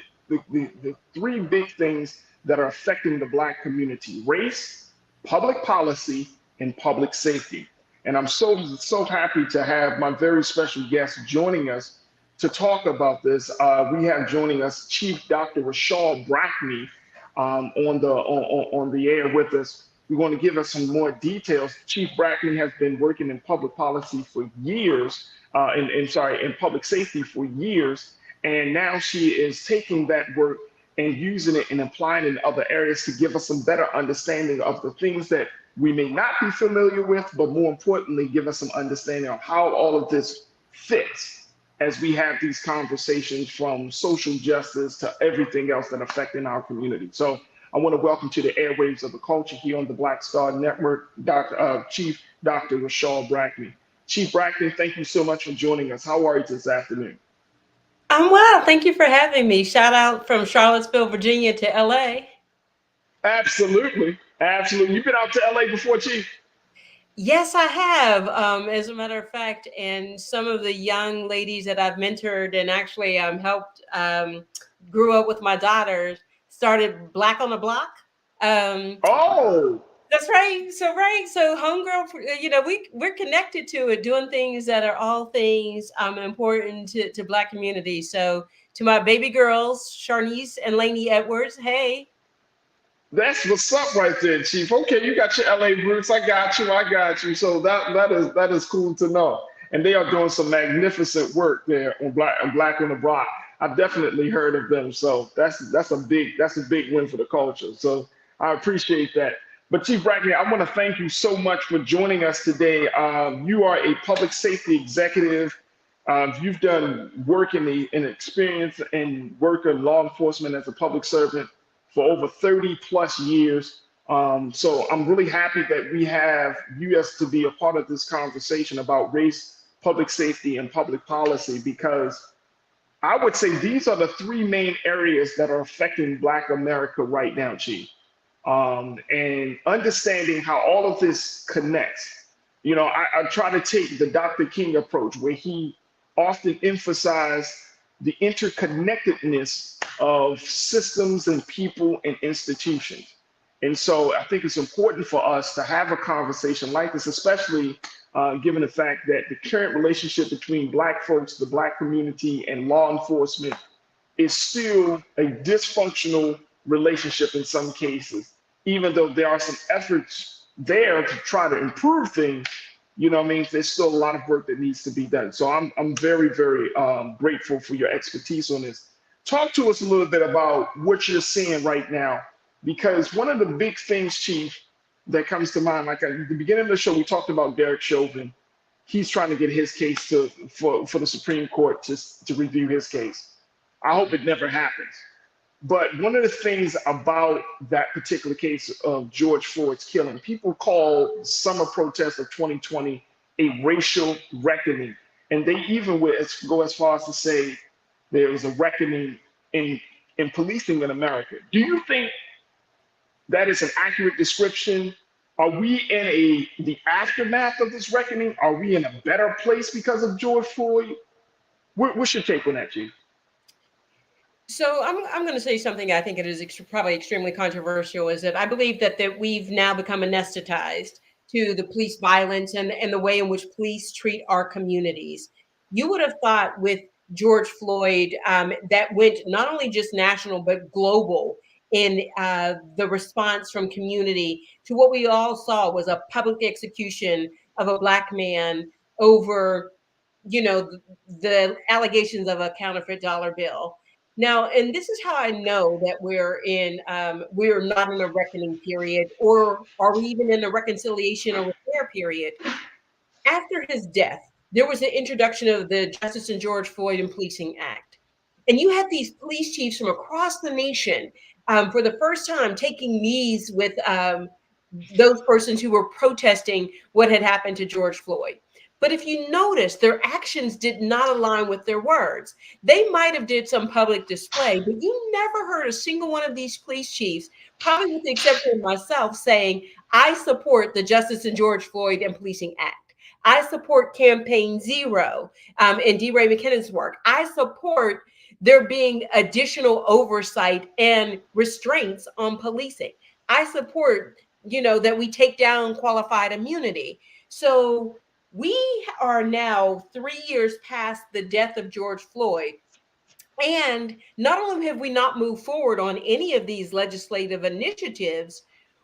three big things that are affecting the Black community: race, public policy, and public safety. And I'm so happy to have my very special guest joining us to talk about this. We have joining us Chief Dr. Russell Brackney on the air with us. We want to give us some more details. Chief Brackney has been working in public policy for years, in public safety for years, and now she is taking that work and using it and applying it in other areas to give us some better understanding of the things that we may not be familiar with, but more importantly, give us some understanding of how all of this fits as we have these conversations, from social justice to everything else that affecting our community. So I want to welcome to the airwaves of The Culture here on the Black Star Network, Chief Dr. Russell Brackney. Chief Brackney, thank you so much for joining us. How are you this afternoon? I'm well. Thank you for having me. Shout out from Charlottesville, Virginia to LA. Absolutely. Absolutely. You've been out to LA before, Chief? Yes, I have. As a matter of fact, and some of the young ladies that I've mentored and actually helped, grew up with my daughters, started Black on the Block. Oh, that's right. So homegirl, we're connected to it, doing things that are all things important to Black communities. So to my baby girls, Sharnice and Lainey Edwards, hey. That's what's up right there, Chief. Okay, you got your LA roots. I got you. So that is cool to know. And they are doing some magnificent work there on Black on the Block. I've definitely heard of them. So that's a big win for the culture. So I appreciate that. But Chief Brackney, I want to thank you so much for joining us today. You are a public safety executive. You've done work in experience and work in law enforcement as a public servant for over 30 plus years. So I'm really happy that we have you as to be a part of this conversation about race, public safety, and public policy, because I would say these are the three main areas that are affecting Black America right now, Chief. And understanding how all of this connects. You know, I try to take the Dr. King approach, where he often emphasized the interconnectedness of systems and people and institutions. And so I think it's important for us to have a conversation like this, especially given the fact that the current relationship between Black folks, the Black community, and law enforcement is still a dysfunctional relationship in some cases, even though there are some efforts there to try to improve things. You know what I mean? There's still a lot of work that needs to be done. So I'm very, very grateful for your expertise on this. talk to us a little bit about what you're seeing right now, because one of the big things, Chief, that comes to mind, like at the beginning of the show, we talked about Derek Chauvin. He's trying to get his case for the Supreme Court to review his case. I hope it never happens. But one of the things about that particular case of George Floyd's killing, people call summer protests of 2020 a racial reckoning. And they even go as far as to say there was a reckoning in policing in America. Do you think that is an accurate description? Are we in the aftermath of this reckoning? Are we in a better place because of George Floyd? What's your take on that, Chief? So I'm going to say something I think it is probably extremely controversial, is that I believe that we've now become anesthetized to the police violence and the way in which police treat our communities. You would have thought with George Floyd that went not only just national, but global in the response from community to what we all saw was a public execution of a Black man over, the allegations of a counterfeit dollar bill. Now, and this is how I know that we're not in a reckoning period, or are we even in a reconciliation or repair period? After his death, there was the introduction of the Justice and George Floyd and Policing Act. And you had these police chiefs from across the nation for the first time taking knees with those persons who were protesting what had happened to George Floyd. But if you notice, their actions did not align with their words. They might have did some public display, but you never heard a single one of these police chiefs, probably with the exception of myself, saying, I support the Justice and George Floyd and Policing Act. I support Campaign Zero and D. Ray McKinnon's work. I support there being additional oversight and restraints on policing. I support, that we take down qualified immunity. So we are now 3 years past the death of George Floyd. And not only have we not moved forward on any of these legislative initiatives,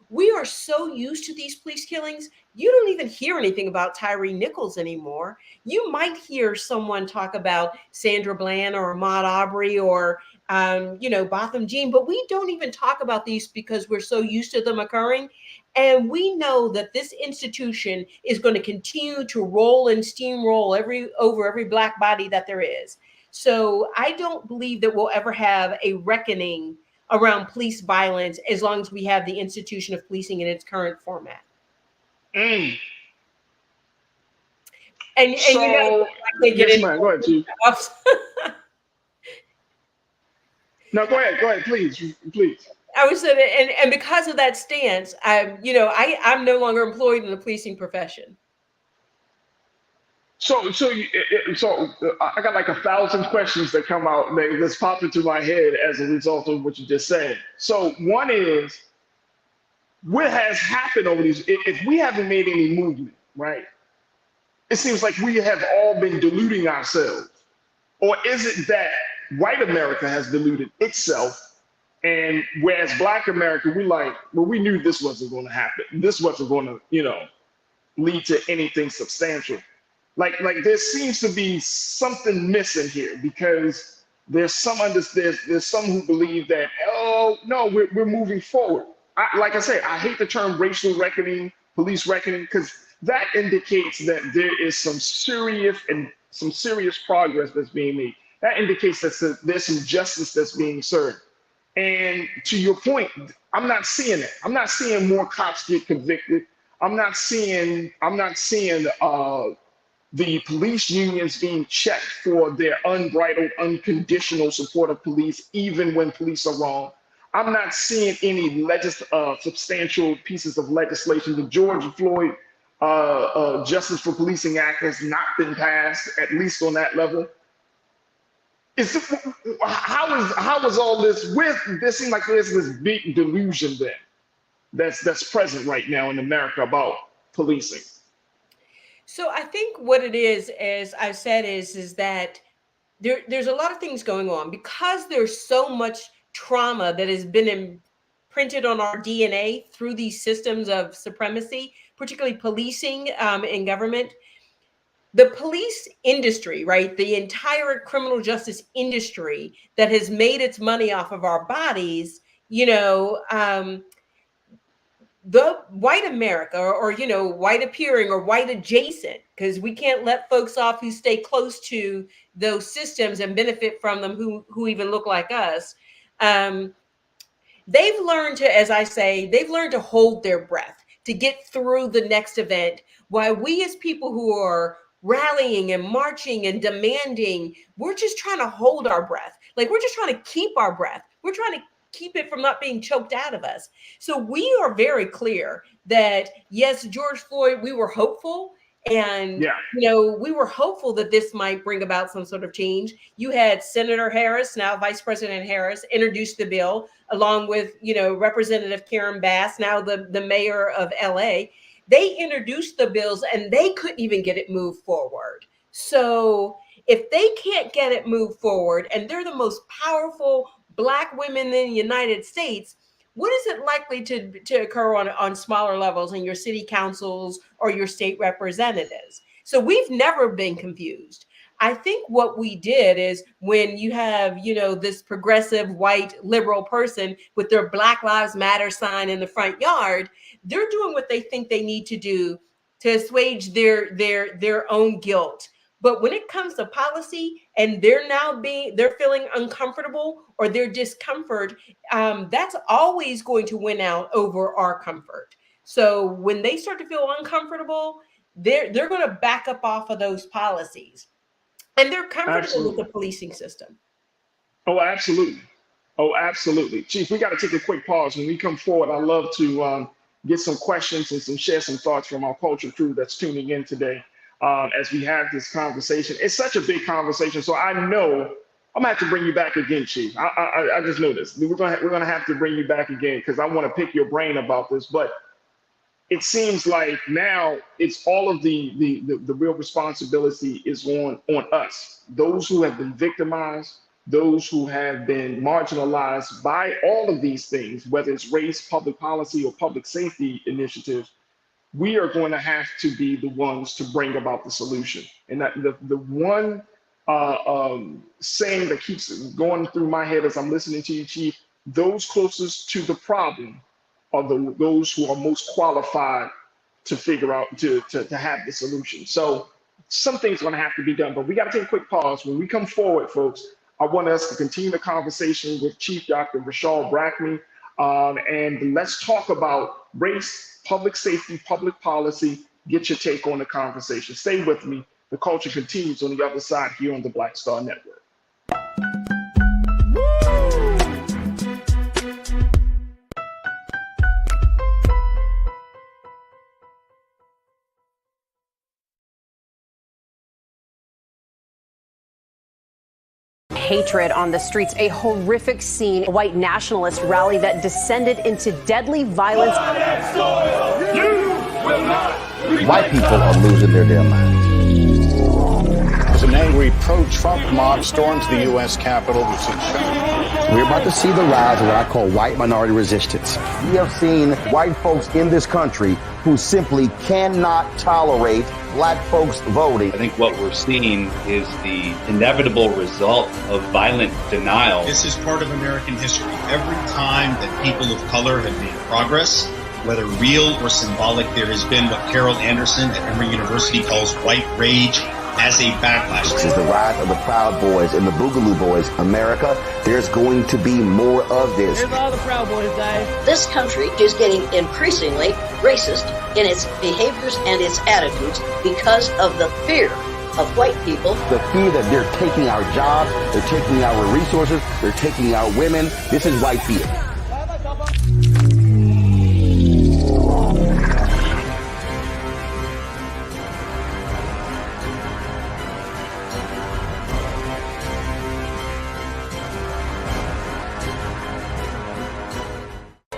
we are so used to these police killings, you don't even hear anything about Tyree Nichols anymore. You might hear someone talk about Sandra Bland or Ahmaud Arbery or, Botham Jean, but we don't even talk about these because we're so used to them occurring. And we know that this institution is going to continue to roll and steamroll over every Black body that there is. So I don't believe that we'll ever have a reckoning around police violence as long as we have the institution of policing in its current format. And So, I can't get yes, into ma'am. Go ahead, Chief. No, go ahead, please. I was saying, and because of that stance, I'm no longer employed in the policing profession. So I got like 1,000 questions that come out that's popped into my head as a result of what you just said. So one is, what has happened over these? If we haven't made any movement, right? It seems like we have all been deluding ourselves, or is it that white America has deluded itself, and whereas Black America, we knew this wasn't going to happen. This wasn't going to, lead to anything substantial. Like there seems to be something missing here, because there's some who believe that, oh no, we're moving forward. Like I say, I hate the term racial reckoning, police reckoning, because that indicates that there is some serious progress that's being made. That indicates that there's some justice that's being served. And to your point, I'm not seeing it. I'm not seeing more cops get convicted. I'm not seeing the police unions being checked for their unbridled, unconditional support of police, even when police are wrong. I'm not seeing any substantial pieces of legislation. The George Floyd Justice for Policing Act has not been passed, at least on that level. How is all this? There seems like there's this big delusion there that's present right now in America about policing. So I think what it is, as I've said, is that there's a lot of things going on because there's so much trauma that has been imprinted on our DNA through these systems of supremacy, particularly policing in government. the police industry, right? The entire criminal justice industry that has made its money off of our bodies, the white America or white appearing or white adjacent, because we can't let folks off who stay close to those systems and benefit from them who even look like us. They've learned to, as I say, they've learned to hold their breath to get through the next event, while we as people who are rallying and marching and demanding, we're just trying to hold our breath. Like, we're just trying to keep our breath. We're trying to keep it from not being choked out of us. So we are very clear that, yes, George Floyd, we were hopeful. And, we were hopeful that this might bring about some sort of change. You had Senator Harris, now Vice President Harris, introduce the bill along with, Representative Karen Bass, now the mayor of LA. They introduced the bills and they couldn't even get it moved forward. So if they can't get it moved forward, and they're the most powerful Black women in the United States, what is it likely to occur on smaller levels in your city councils or your state representatives? So we've never been confused. I think what we did is, when you have, this progressive white liberal person with their Black Lives Matter sign in the front yard, they're doing what they think they need to do to assuage their own guilt. But when it comes to policy and they're feeling uncomfortable or their discomfort, that's always going to win out over our comfort. So when they start to feel uncomfortable, they're going to back up off of those policies, and they're comfortable with the policing system. Oh, absolutely. Oh, absolutely. Chief, we got to take a quick pause. When we come forward, I'd love to get some questions and share some thoughts from our culture crew that's tuning in today. As we have this conversation. It's such a big conversation, so I know I'm gonna have to bring you back again, Chief. I just know this. We're gonna have to bring you back again, because I want to pick your brain about this. But it seems like now it's all of the real responsibility is on us, those who have been victimized, those who have been marginalized by all of these things, whether it's race, public policy, or public safety initiatives. We are going to have to be the ones to bring about the solution. And that the one saying that keeps going through my head as I'm listening to you, Chief, those closest to the problem are those who are most qualified to figure out, to have the solution. So something's going to have to be done, but we got to take a quick pause. When we come forward, folks, I want us to continue the conversation with Chief Dr. Rashal Brackney, and let's talk about race, public safety, public policy. Get your take on the conversation. Stay with me. The culture continues on the other side here on the Black Star Network. Hatred on the streets, a horrific scene, a white nationalist rally that descended into deadly violence. White people are losing their damn minds. An angry pro-Trump mob storms the U.S. Capitol. We're about to see the rise of what I call white minority resistance. We have seen white folks in this country who simply cannot tolerate Black folks voting. I think what we're seeing is the inevitable result of violent denial. This is part of American history. Every time that people of color have made progress, whether real or symbolic, there has been what Carol Anderson at Emory University calls white rage as a backlash. This is the rise of the Proud Boys and the Boogaloo Boys. America, there's going to be more of this. Here's all the Proud Boys, guys. This country is getting increasingly racist in its behaviors and its attitudes because of the fear of white people. The fear that they're taking our jobs, they're taking our resources, they're taking our women. This is white fear.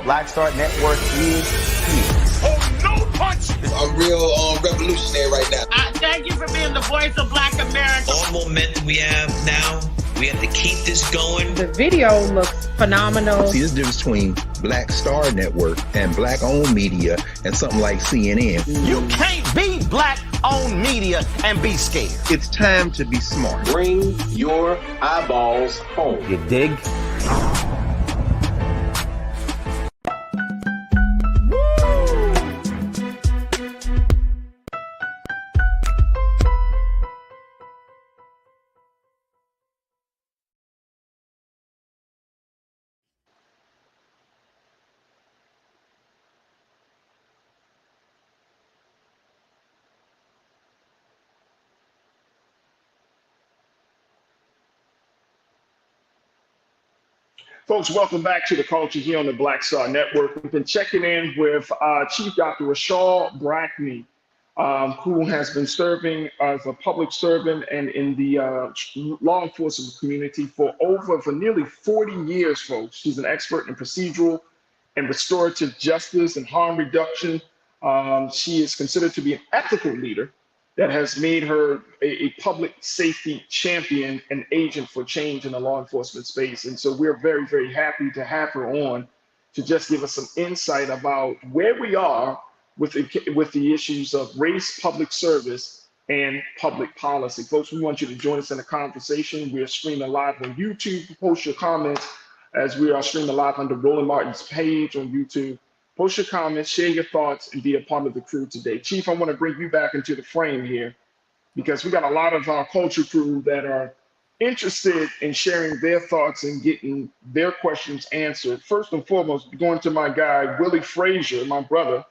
Black Star Network is here. Oh, no punch! I'm real revolutionary right now. Thank you for being the voice of Black America. All momentum we have now, We have to keep this going. The video looks phenomenal. See, there's a difference between Black Star Network and black-owned media and something like CNN. You can't be black-owned media and be scared. It's time to be smart. Bring your eyeballs home. You dig? Folks, welcome back to the culture here on the Black Star Network. We've been checking in with Chief Dr. Rashal Brackney, who has been serving as a public servant and in the law enforcement community for nearly 40 years, folks. She's an expert in procedural and restorative justice and harm reduction. She is considered to be an ethical leader that has made her a public safety champion and agent for change in the law enforcement space. And so we're very, very happy to have her on to just give us some insight about where we are with the issues of race, public service, and public policy. Folks, we want you to join us in the conversation. We are streaming live on YouTube. Post your comments as we are streaming live under Roland Martin's page on YouTube. Post your comments, share your thoughts, and be a part of the crew today. Chief, I want to bring you back into the frame here because we got a lot of our culture crew that are interested in sharing their thoughts and getting their questions answered. First and foremost, going to my guy, Willie Frazier, my brother.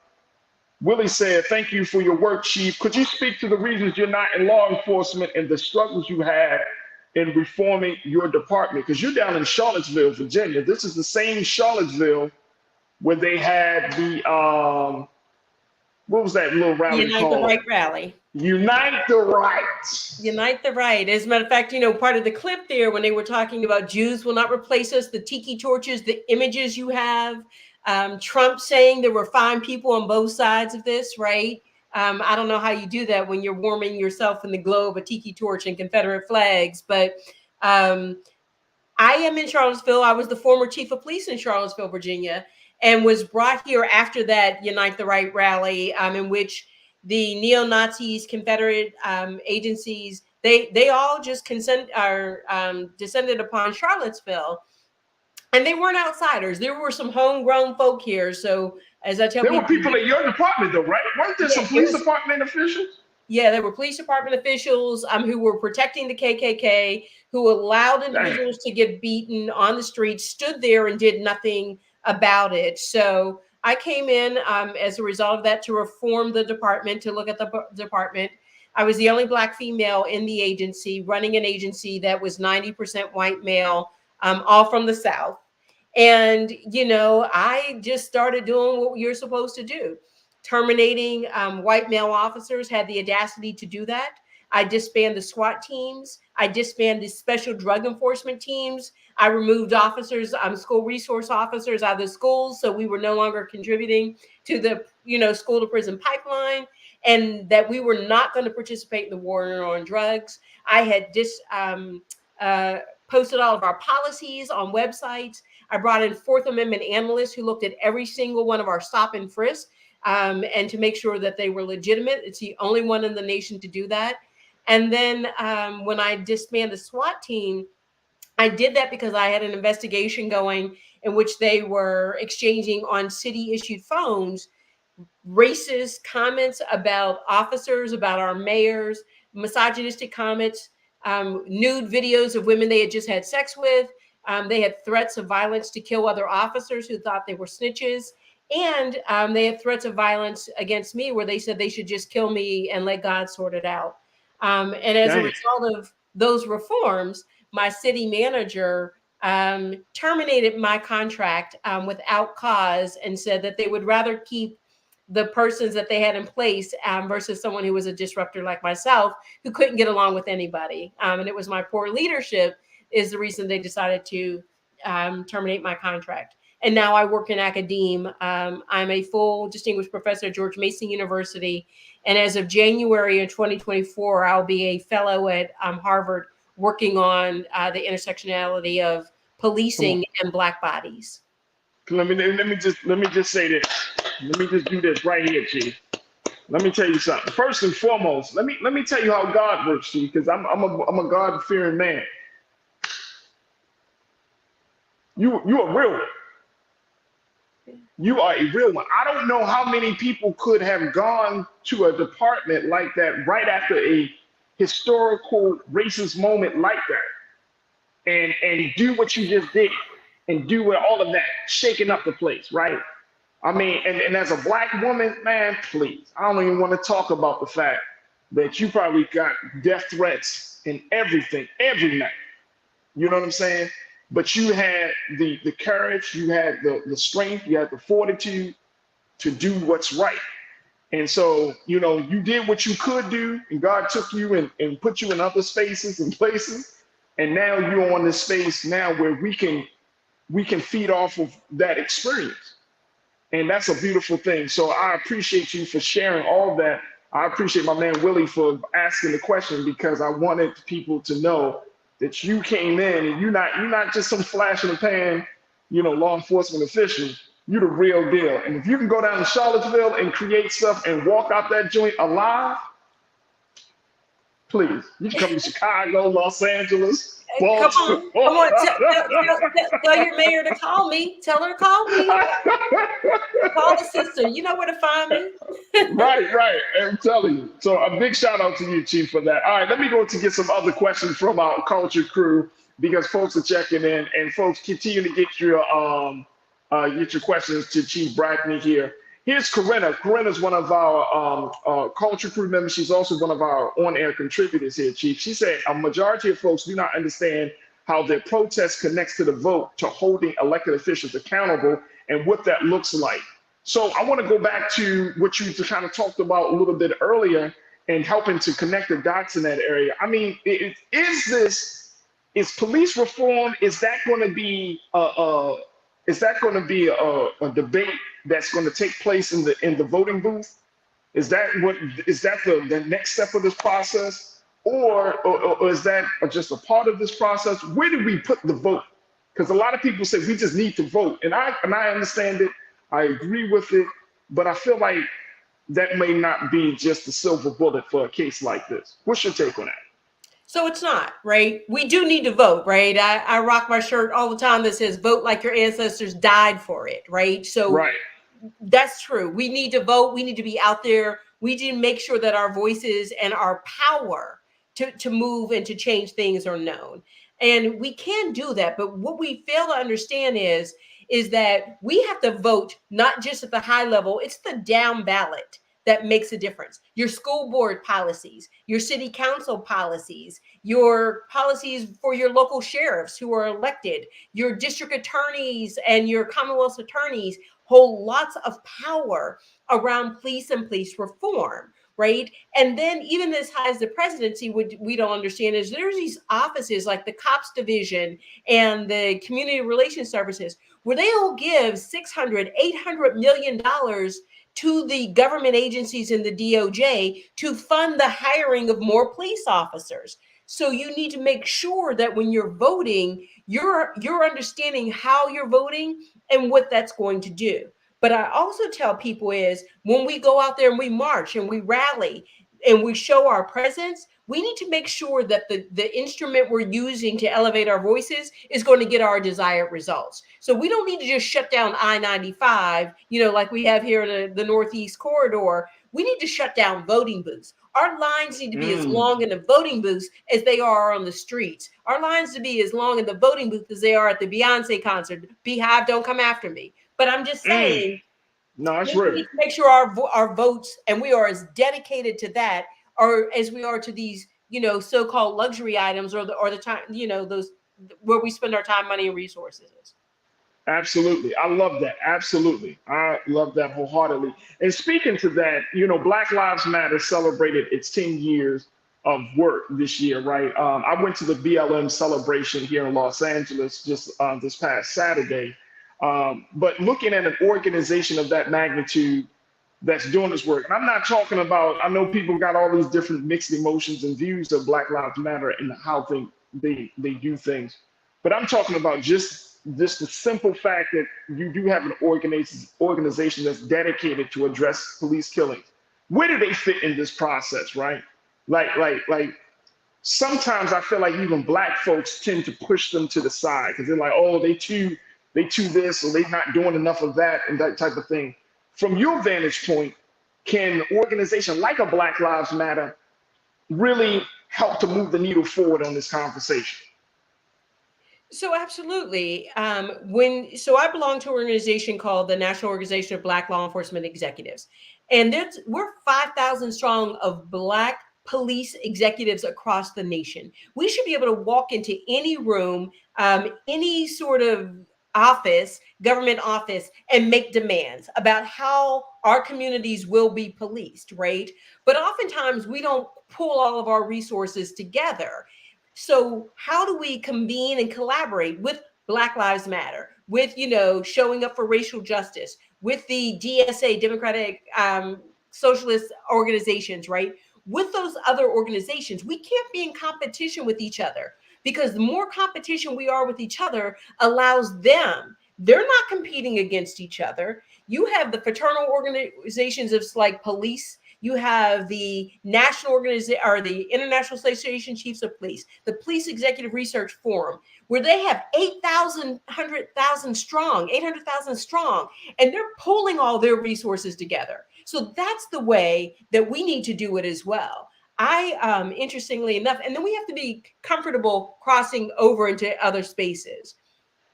Willie said, "Thank you for your work, Chief. Could you speak to the reasons you're not in law enforcement and the struggles you had in reforming your department?" Because you're down in Charlottesville, Virginia. This is the same Charlottesville where they had the, what was that little rally Unite called? the Right rally. Unite the Right. Unite the Right. As a matter of fact, part of the clip there when they were talking about Jews will not replace us, the tiki torches, the images you have, Trump saying there were fine people on both sides of this, right? I don't know how you do that when you're warming yourself in the glow of a tiki torch and Confederate flags, but I am in Charlottesville. I was the former chief of police in Charlottesville, Virginia, and was brought here after that Unite the Right rally, in which the neo-Nazis, Confederate agencies, they all just descended upon Charlottesville. And they weren't outsiders. There were some homegrown folk here. So as I tell people— There were people at your department though, right? Weren't there some police department officials? Yeah, there were police department officials who were protecting the KKK, who allowed individuals to get beaten on the streets, stood there and did nothing about it. So I came in as a result of that to reform the department, to look at the department. I was the only Black female in the agency, running an agency that was 90% white male, all from the South. And, I just started doing what you're supposed to do. Terminating white male officers, had the audacity to do that. I disbanded the SWAT teams. I disbanded special drug enforcement teams. I removed officers, school resource officers out of the schools, so we were no longer contributing to the, school to prison pipeline, and that we were not going to participate in the war on drugs. I had posted all of our policies on websites. I brought in Fourth Amendment analysts who looked at every single one of our stop and frisk, and to make sure that they were legitimate. It's the only one in the nation to do that. And then when I disbanded the SWAT team, I did that because I had an investigation going in which they were exchanging on city-issued phones racist comments about officers, about our mayors, misogynistic comments, nude videos of women they had just had sex with. They had threats of violence to kill other officers who thought they were snitches. And they had threats of violence against me where they said they should just kill me and let God sort it out. And as a result of those reforms, my city manager terminated my contract without cause and said that they would rather keep the persons that they had in place versus someone who was a disruptor like myself who couldn't get along with anybody. And it was my poor leadership is the reason they decided to terminate my contract. And now I work in academia. I'm a full distinguished professor at George Mason University. And as of January of 2024, I'll be a fellow at Harvard working on the intersectionality of policing and Black bodies. Let me just say this. Let me just do this right here, Chief. Let me tell you something. First and foremost, let me tell you how God works, Chief, because I'm a God-fearing man. You a real one. You are a real one. I don't know how many people could have gone to a department like that right after a historical racist moment like that, and do what you just did, and do all of that, shaking up the place, right? I mean, and as a Black woman, man, please, I don't even want to talk about the fact that you probably got death threats and everything every night. You know what I'm saying? But you had the courage, you had the strength, you had the fortitude to do what's right. And so, you know, you did what you could do, and God took you and put you in other spaces and places. And now you're on this space now where we can feed off of that experience. And that's a beautiful thing. So I appreciate you for sharing all that. I appreciate my man Willie for asking the question, because I wanted people to know that you came in and you're not just some flash in the pan, you know, law enforcement official. You're the real deal. And if you can go down to Charlottesville and create stuff and walk out that joint alive, please, you can come to Chicago, Los Angeles, Baltimore. Come on, tell your mayor to call me. Tell her to call me. Call the sister. You know where to find me. Right. I'm telling you. So a big shout out to you, Chief, for that. All right, let me go to get some other questions from our culture crew, because folks are checking in, and folks continue to get your questions to Chief Brackney here. Here's Corinna. Corinna's one of our culture crew members. She's also one of our on-air contributors here, Chief. She said a majority of folks do not understand how their protest connects to the vote, to holding elected officials accountable, and what that looks like. So I want to go back to what you kind of talked about a little bit earlier, and helping to connect the dots in that area. I mean, is police reform, is that going to be a debate that's going to take place in the voting booth? Is that the next step of this process, or is that just a part of this process? Where do we put the vote? Because a lot of people say we just need to vote, and I understand it. I agree with it, but I feel like that may not be just the silver bullet for a case like this. What's your take on that? So it's not, right? We do need to vote, right? I rock my shirt all the time that says vote like your ancestors died for it, right? So right. That's true. We need to vote. We need to be out there. We need to make sure that our voices and our power to move and to change things are known. And we can do that. But what we fail to understand is that we have to vote not just at the high level, it's the down ballot that makes a difference. Your school board policies, your city council policies, your policies for your local sheriffs who are elected, your district attorneys and your Commonwealth attorneys hold lots of power around police and police reform, right? And then even as high as the presidency, what we don't understand is there's these offices like the cops division and the community relations services where they will give $600, $800 million to the government agencies in the DOJ to fund the hiring of more police officers. So you need to make sure that when you're voting, you're understanding how you're voting and what that's going to do. But I also tell people is when we go out there and we march and we rally and we show our presence, we need to make sure that the instrument we're using to elevate our voices is going to get our desired results. So we don't need to just shut down I-95, like we have here in the Northeast corridor. We need to shut down voting booths. Our lines need to be as long in the voting booths as they are on the streets. Our lines to be as long in the voting booth as they are at the Beyonce concert. Beehive, don't come after me. But I'm just saying, no, it's real. We need to make sure our votes, and we are as dedicated to that, or as we are to these, so-called luxury items, or the time, those where we spend our time, money, and resources. Absolutely. I love that. Absolutely. I love that wholeheartedly. And speaking to that, Black Lives Matter celebrated its 10 years of work this year, right? I went to the BLM celebration here in Los Angeles just this past Saturday. But looking at an organization of that magnitude that's doing this work, and I'm not talking about, I know people got all these different mixed emotions and views of Black Lives Matter and how they do things. But I'm talking about just the simple fact that you do have an organization that's dedicated to address police killings. Where do they fit in this process, right? Like sometimes I feel like even black folks tend to push them to the side because they're like, oh, they too this, or they're not doing enough of that and that type of thing. From your vantage point, can an organization like a Black Lives Matter really help to move the needle forward on this conversation? So absolutely. So I belong to an organization called the National Organization of Black Law Enforcement Executives, and we're 5,000 strong of Black police executives across the nation. We should be able to walk into any room, any sort of office, government office, and make demands about how our communities will be policed, right? But oftentimes we don't pull all of our resources together. So how do we convene and collaborate with Black Lives Matter, with, showing up for racial justice, with the DSA, Democratic Socialist organizations, right? With those other organizations, we can't be in competition with each other, because the more competition we are with each other allows them, they're not competing against each other. You have the fraternal organizations of like police. You have the national organization or the International Association Chiefs of Police, the Police Executive Research Forum, where they have 800,000 strong, and they're pulling all their resources together. So that's the way that we need to do it as well. Interestingly enough, and then we have to be comfortable crossing over into other spaces.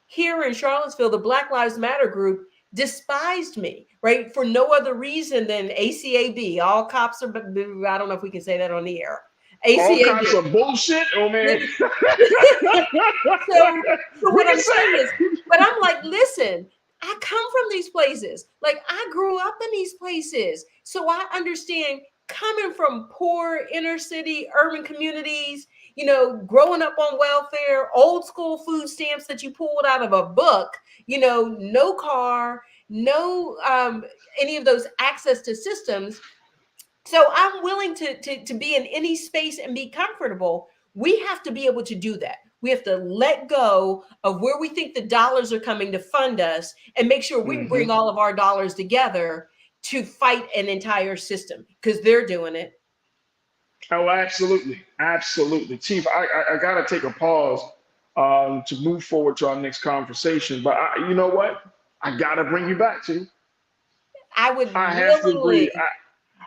Here in Charlottesville, the Black Lives Matter group despised me, right? For no other reason than ACAB. All cops are, I don't know if we can say that on the air. ACAB. All cops are bullshit? Oh, man. so what I'm saying is, but I'm like, listen, I come from these places. Like, I grew up in these places. So I understand coming from poor inner city, urban communities, growing up on welfare, old school food stamps that you pulled out of a book, no car, no any of those access to systems. So I'm willing to be in any space and be comfortable. We have to be able to do that. We have to let go of where we think the dollars are coming to fund us and make sure we bring all of our dollars together to fight an entire system, because they're doing it. Oh, absolutely. Absolutely. Chief, I got to take a pause to move forward to our next conversation. But you know what? I got to bring you back, Chief. I have to agree.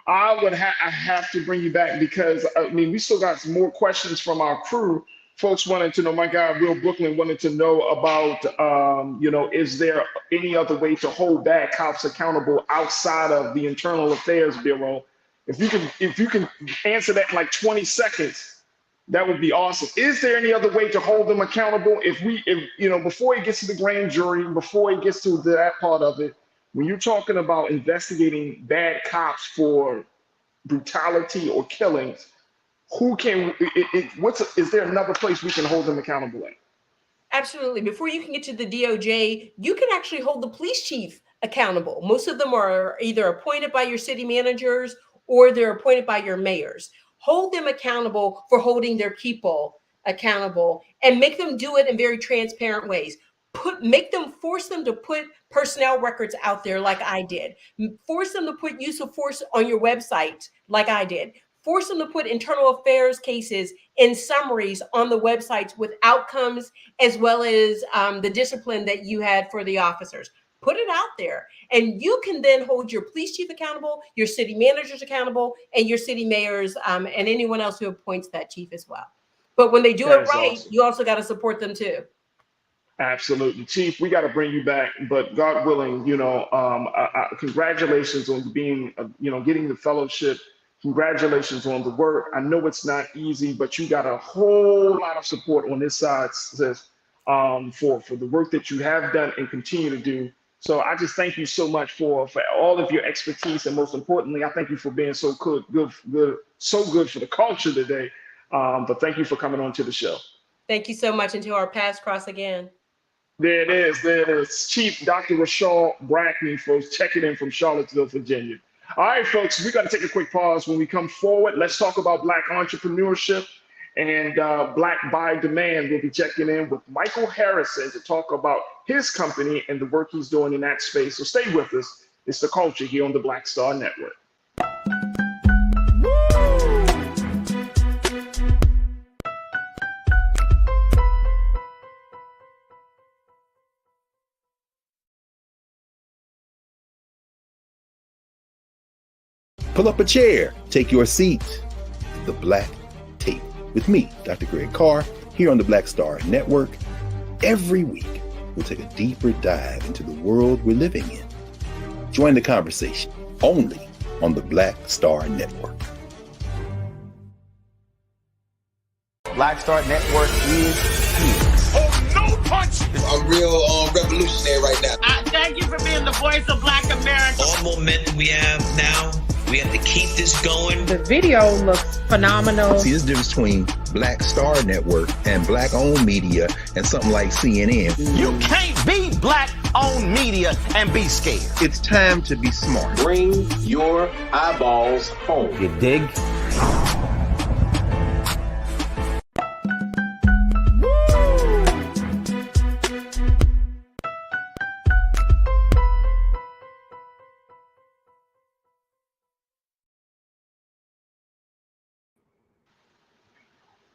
I have to bring you back because, we still got some more questions from our crew. Folks wanted to know, my guy, Real Brooklyn, wanted to know about, is there any other way to hold bad cops accountable outside of the Internal Affairs Bureau? If you can answer that in like 20 seconds, that would be awesome. Is there any other way to hold them accountable? If before it gets to the grand jury, before it gets to that part of it, when you're talking about investigating bad cops for brutality or killings, is there another place we can hold them accountable at? Absolutely. Before you can get to the DOJ, you can actually hold the police chief accountable. Most of them are either appointed by your city managers or they're appointed by your mayors. Hold them accountable for holding their people accountable and make them do it in very transparent ways. Force them to put personnel records out there like I did. Force them to put use of force on your website like I did. Force them to put internal affairs cases in summaries on the websites with outcomes as well as the discipline that you had for the officers. Put it out there, and you can then hold your police chief accountable, your city managers accountable, and your city mayors and anyone else who appoints that chief as well. But when they do it right, awesome. You also got to support them too. Absolutely. Chief, we got to bring you back, but God willing, congratulations on being, getting the fellowship. Congratulations on the work. I know it's not easy, but you got a whole lot of support on this side, sis, for the work that you have done and continue to do. So I just thank you so much for all of your expertise, and most importantly, I thank you for being so good for the culture today. But thank you for coming on to the show. Thank you so much. Until our paths cross again. There it is. Chief Dr. Rashal Brackney, folks, checking in from Charlottesville, Virginia. All right, folks, we're going to take a quick pause. When we come forward, let's talk about Black entrepreneurship And Black by Demand will be checking in with Michael Harrison to talk about his company and the work he's doing in that space. So stay with us. It's The Culture here on the Black Star Network. Pull up a chair, take your seat. The Black Tape with me, Dr. Greg Carr, here on the Black Star Network. Every week, we'll take a deeper dive into the world we're living in. Join the conversation only on the Black Star Network. Black Star Network is here. Oh, no punch! I'm real revolutionary right now. Thank you for being the voice of Black America. All momentum we have now, we have to keep this going. The video looks phenomenal. See, there's a difference between Black Star Network and Black-owned media and something like CNN. You can't be Black-owned media and be scared. It's time to be smart. Bring your eyeballs home. You dig?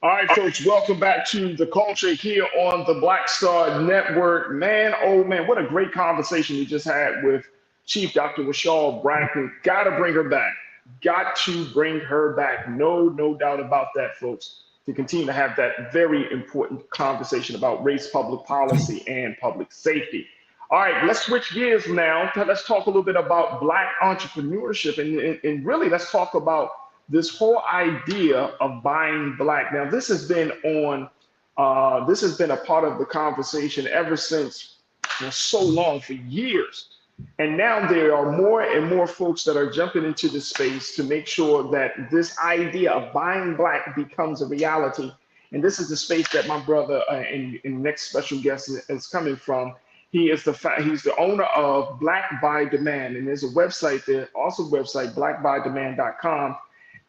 All right, folks, welcome back to The Culture here on the Black Star Network. Man, oh man, what a great conversation we just had with Chief Dr. Rashad Bracken. Got to bring her back. Got to bring her back. No doubt about that, folks, to continue to have that very important conversation about race, public policy, and public safety. All right, let's switch gears now. Let's talk a little bit about Black entrepreneurship, and really let's talk about this whole idea of buying Black. Now, this has been a part of the conversation ever since for so long, for years. And now there are more and more folks that are jumping into the space to make sure that this idea of buying Black becomes a reality. And this is the space that my brother and next special guest is coming from. He's the owner of Black by Demand, and there's a website there, also website, blackbydemand.com.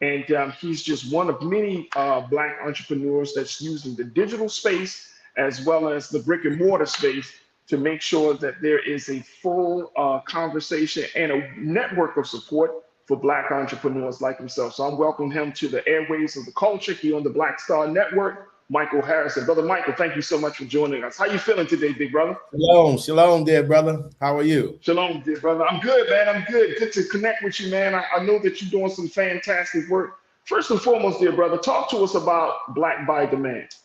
And he's just one of many Black entrepreneurs that's using the digital space as well as the brick and mortar space to make sure that there is a full conversation and a network of support for Black entrepreneurs like himself. So I'm welcoming him to the airwaves of The Culture here on the Black Star Network, Michael Harrison. Brother Michael, thank you so much for joining us. How you feeling today, big brother? Shalom, dear brother. How are you? Shalom, dear brother. I'm good, man. I'm good. Good to connect with you, man. I know that you're doing some fantastic work. First and foremost, dear brother, talk to us about Black by Demand.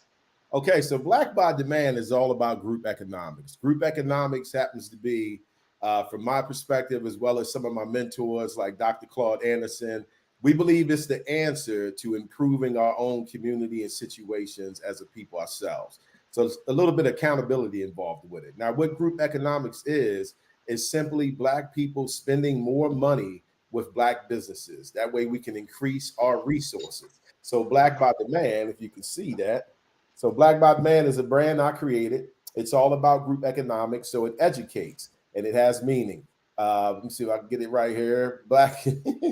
Okay, so Black by Demand is all about group economics. Group economics happens to be, from my perspective, as well as some of my mentors like Dr. Claude Anderson, we believe it's the answer to improving our own community and situations as a people ourselves. So there's a little bit of accountability involved with it. Now, what group economics is simply Black people spending more money with Black businesses. That way we can increase our resources. So Black by Demand, if you can see that. So Black by Demand is a brand I created. It's all about group economics. So it educates and it has meaning. Let me see if I can get it right here. Black,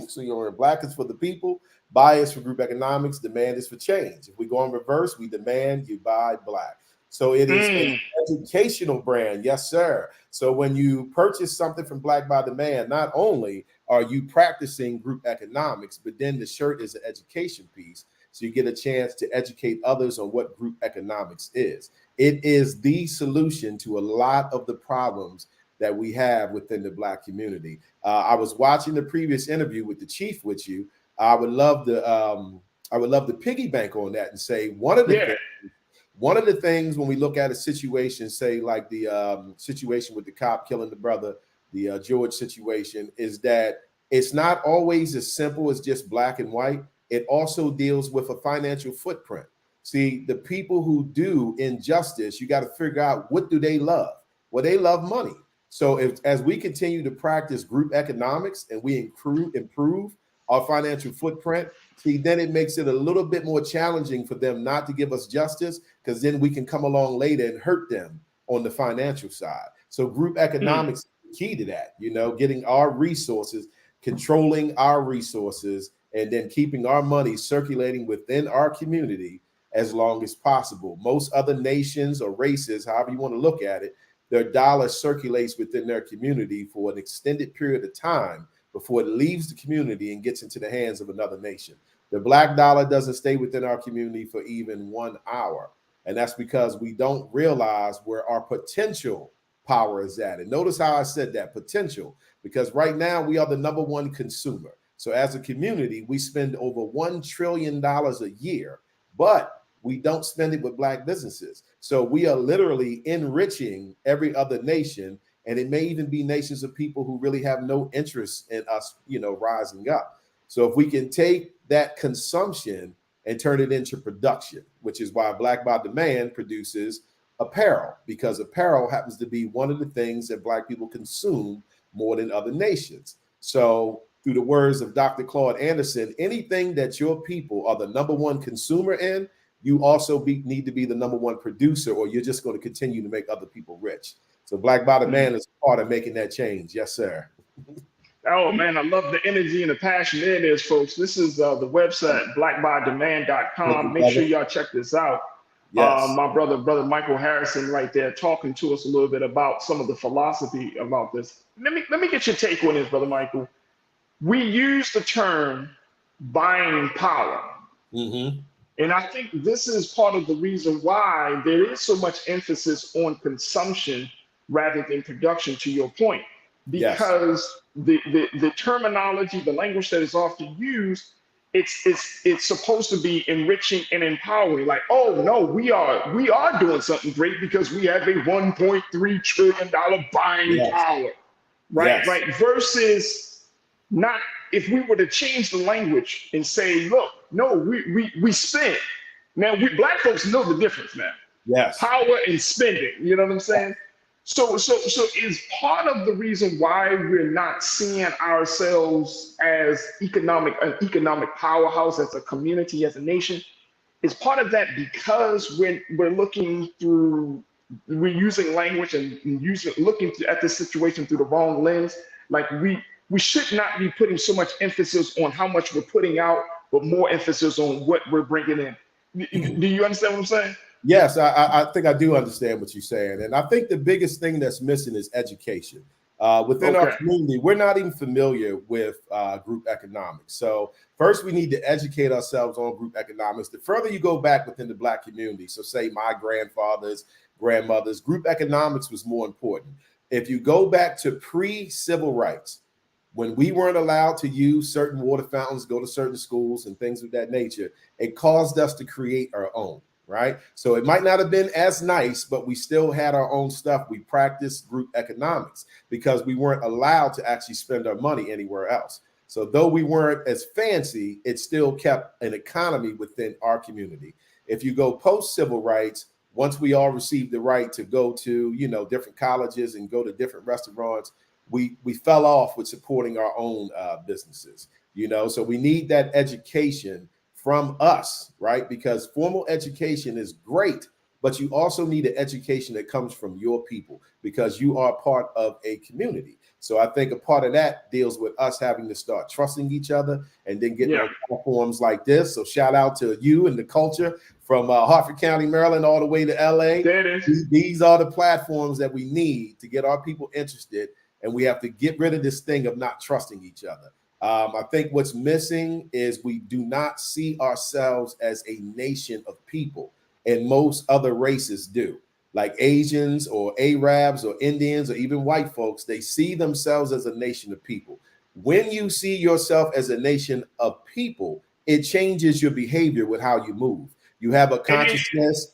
so you're Black is for the people, buy is for group economics, demand is for change. If we go in reverse, we demand you buy Black. So it is an educational brand, yes, sir. So when you purchase something from Black by Demand, not only are you practicing group economics, but then the shirt is an education piece. So you get a chance to educate others on what group economics is. It is the solution to a lot of the problems that we have within the Black community. I was watching the previous interview with the Chief with you. I would love to piggy bank on that and say one of the things when we look at a situation, say like the situation with the cop killing the brother, the George situation, is that it's not always as simple as just black and white. It also deals with a financial footprint. See, the people who do injustice, you got to figure out, what do they love? Well, they love money. So as we continue to practice group economics and we improve our financial footprint, see, then it makes it a little bit more challenging for them not to give us justice, because then we can come along later and hurt them on the financial side. So group economics is the key to that, getting our resources, controlling our resources, and then keeping our money circulating within our community as long as possible. Most other nations or races, however you want to look at it, their dollar circulates within their community for an extended period of time before it leaves the community and gets into the hands of another nation. The black dollar doesn't stay within our community for even 1 hour. And that's because we don't realize where our potential power is at. And notice how I said that, potential, because right now we are the #1 consumer. So as a community, we spend over $1 trillion a year, but we don't spend it with black businesses. So we are literally enriching every other nation. And it may even be nations of people who really have no interest in us, rising up. So if we can take that consumption and turn it into production, which is why Black by Demand produces apparel, because apparel happens to be one of the things that black people consume more than other nations. So through the words of Dr. Claude Anderson, anything that your people are the #1 consumer in, you also need to be the #1 producer, or you're just going to continue to make other people rich. So Black by Demand is part of making that change. Yes, sir. Oh, man, I love the energy and the passion there it is, folks. This is the website, blackbydemand.com. Make sure y'all check this out. Yes. My brother Michael Harrison right there talking to us a little bit about some of the philosophy about this. Let me get your take on this, Brother Michael. We use the term buying power. Mm-hmm. And I think this is part of the reason why there is so much emphasis on consumption rather than production, to your point. Because the terminology, the language that is often used, it's supposed to be enriching and empowering. Like, oh no, we are doing something great because we have a $1.3 trillion buying power, right? Yes. Right. Versus not, if we were to change the language and say, look, no, we spend. Now black folks know the difference now. Yes. Power and spending. You know what I'm saying? So is part of the reason why we're not seeing ourselves as an economic powerhouse, as a community, as a nation, is part of that because we're using language and looking at this situation through the wrong lens. Like we should not be putting so much emphasis on how much we're putting out, but more emphasis on what we're bringing in. Do you understand what I'm saying? Yes, I think I do understand what you're saying. And I think the biggest thing that's missing is education. Within our community, we're not even familiar with group economics. So first, we need to educate ourselves on group economics. The further you go back within the black community, so say my grandfathers, grandmothers, group economics was more important. If you go back to pre-civil rights, when we weren't allowed to use certain water fountains, go to certain schools and things of that nature, it caused us to create our own. Right. So it might not have been as nice, but we still had our own stuff. We practiced group economics because we weren't allowed to actually spend our money anywhere else. So though we weren't as fancy, it still kept an economy within our community. If you go post civil rights, once we all received the right to go to, different colleges and go to different restaurants, we fell off with supporting our own businesses, so we need that education from us, right? Because formal education is great, but you also need an education that comes from your people because you are part of a community. So I think a part of that deals with us having to start trusting each other and then getting on platforms like this. So shout out to you and the culture from Hartford County, Maryland, all the way to LA. There it is. These are the platforms that we need to get our people interested. And we have to get rid of this thing of not trusting each other. I think what's missing is we do not see ourselves as a nation of people, and most other races do. Like Asians or Arabs or Indians or even white folks, they see themselves as a nation of people. When you see yourself as a nation of people, it changes your behavior with how you move. You have a consciousness,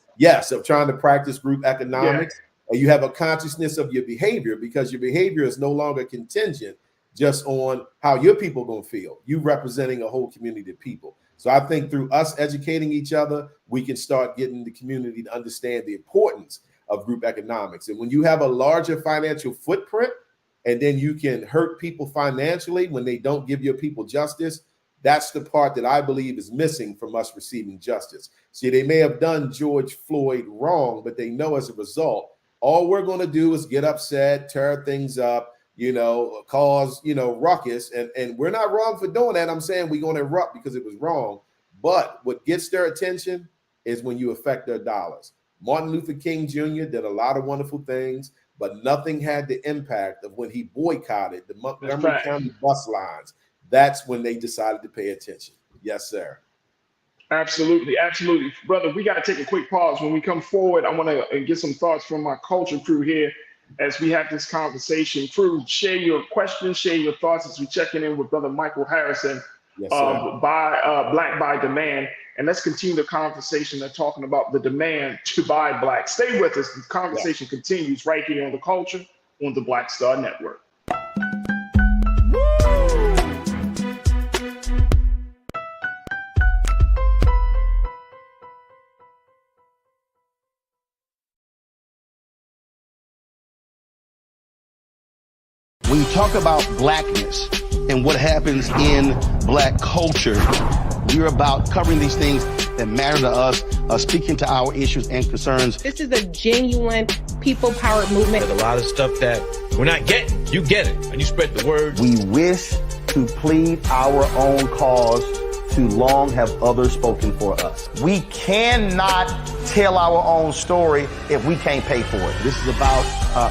of trying to practice group economics, and you have a consciousness of your behavior because your behavior is no longer contingent just on how your people going to feel. You representing a whole community of people. So I think through us educating each other, we can start getting the community to understand the importance of group economics. And when you have a larger financial footprint, and then you can hurt people financially when they don't give your people justice, that's the part that I believe is missing from us receiving justice. See, they may have done George Floyd wrong, but they know as a result, all we're going to do is get upset, tear things up, cause, ruckus. And we're not wrong for doing that. I'm saying we're going to erupt because it was wrong. But what gets their attention is when you affect their dollars. Martin Luther King Jr. did a lot of wonderful things, but nothing had the impact of when he boycotted the Montgomery County bus lines. That's when they decided to pay attention. Yes, sir. Absolutely, absolutely. Brother, we got to take a quick pause. When we come forward, I want to get some thoughts from my culture crew here as we have this conversation. Crew, share your questions, share your thoughts as we checking in with Brother Michael Harrison, Black by Demand. And let's continue the conversation. They're talking about the demand to buy Black. Stay with us. The conversation continues right here on The Culture on the Black Star Network. When you talk about blackness and what happens in Black culture, we're about covering these things that matter to us, speaking to our issues and concerns. This is a genuine people-powered movement. There's a lot of stuff that we're not getting. You get it, and you spread the word. We wish to plead our own cause. Too long have others spoken for us. We cannot tell our own story if we can't pay for it. This is about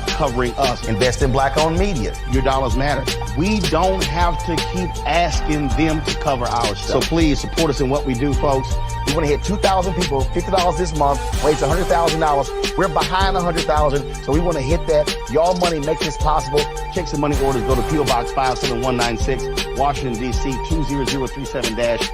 covering us. Invest in Black-owned media. Your dollars matter. We don't have to keep asking them to cover our stuff. So please support us in what we do, folks. We want to hit 2,000 people, $50 this month, raise $100,000. We're behind 100,000, so we want to hit that. Y'all money makes this possible. Check some money orders. Go to P.O. Box 57196, Washington, D.C. 20037-0196.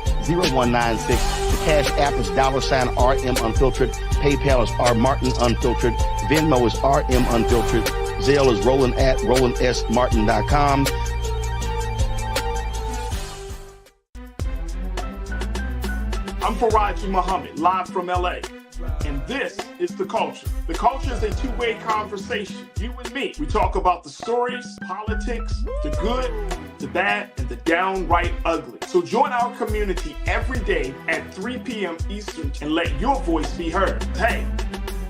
The Cash App is $RM Unfiltered. PayPal is R Martin Unfiltered. Venmo is RM Unfiltered. Zelle is roland@rolandsmartin.com. I'm Farajii Muhammad, live from LA. And this is The Culture. The Culture is a two-way conversation. You and me. We talk about the stories, politics, the good, the bad, and the downright ugly. So join our community every day at 3 p.m. Eastern and let your voice be heard. Hey,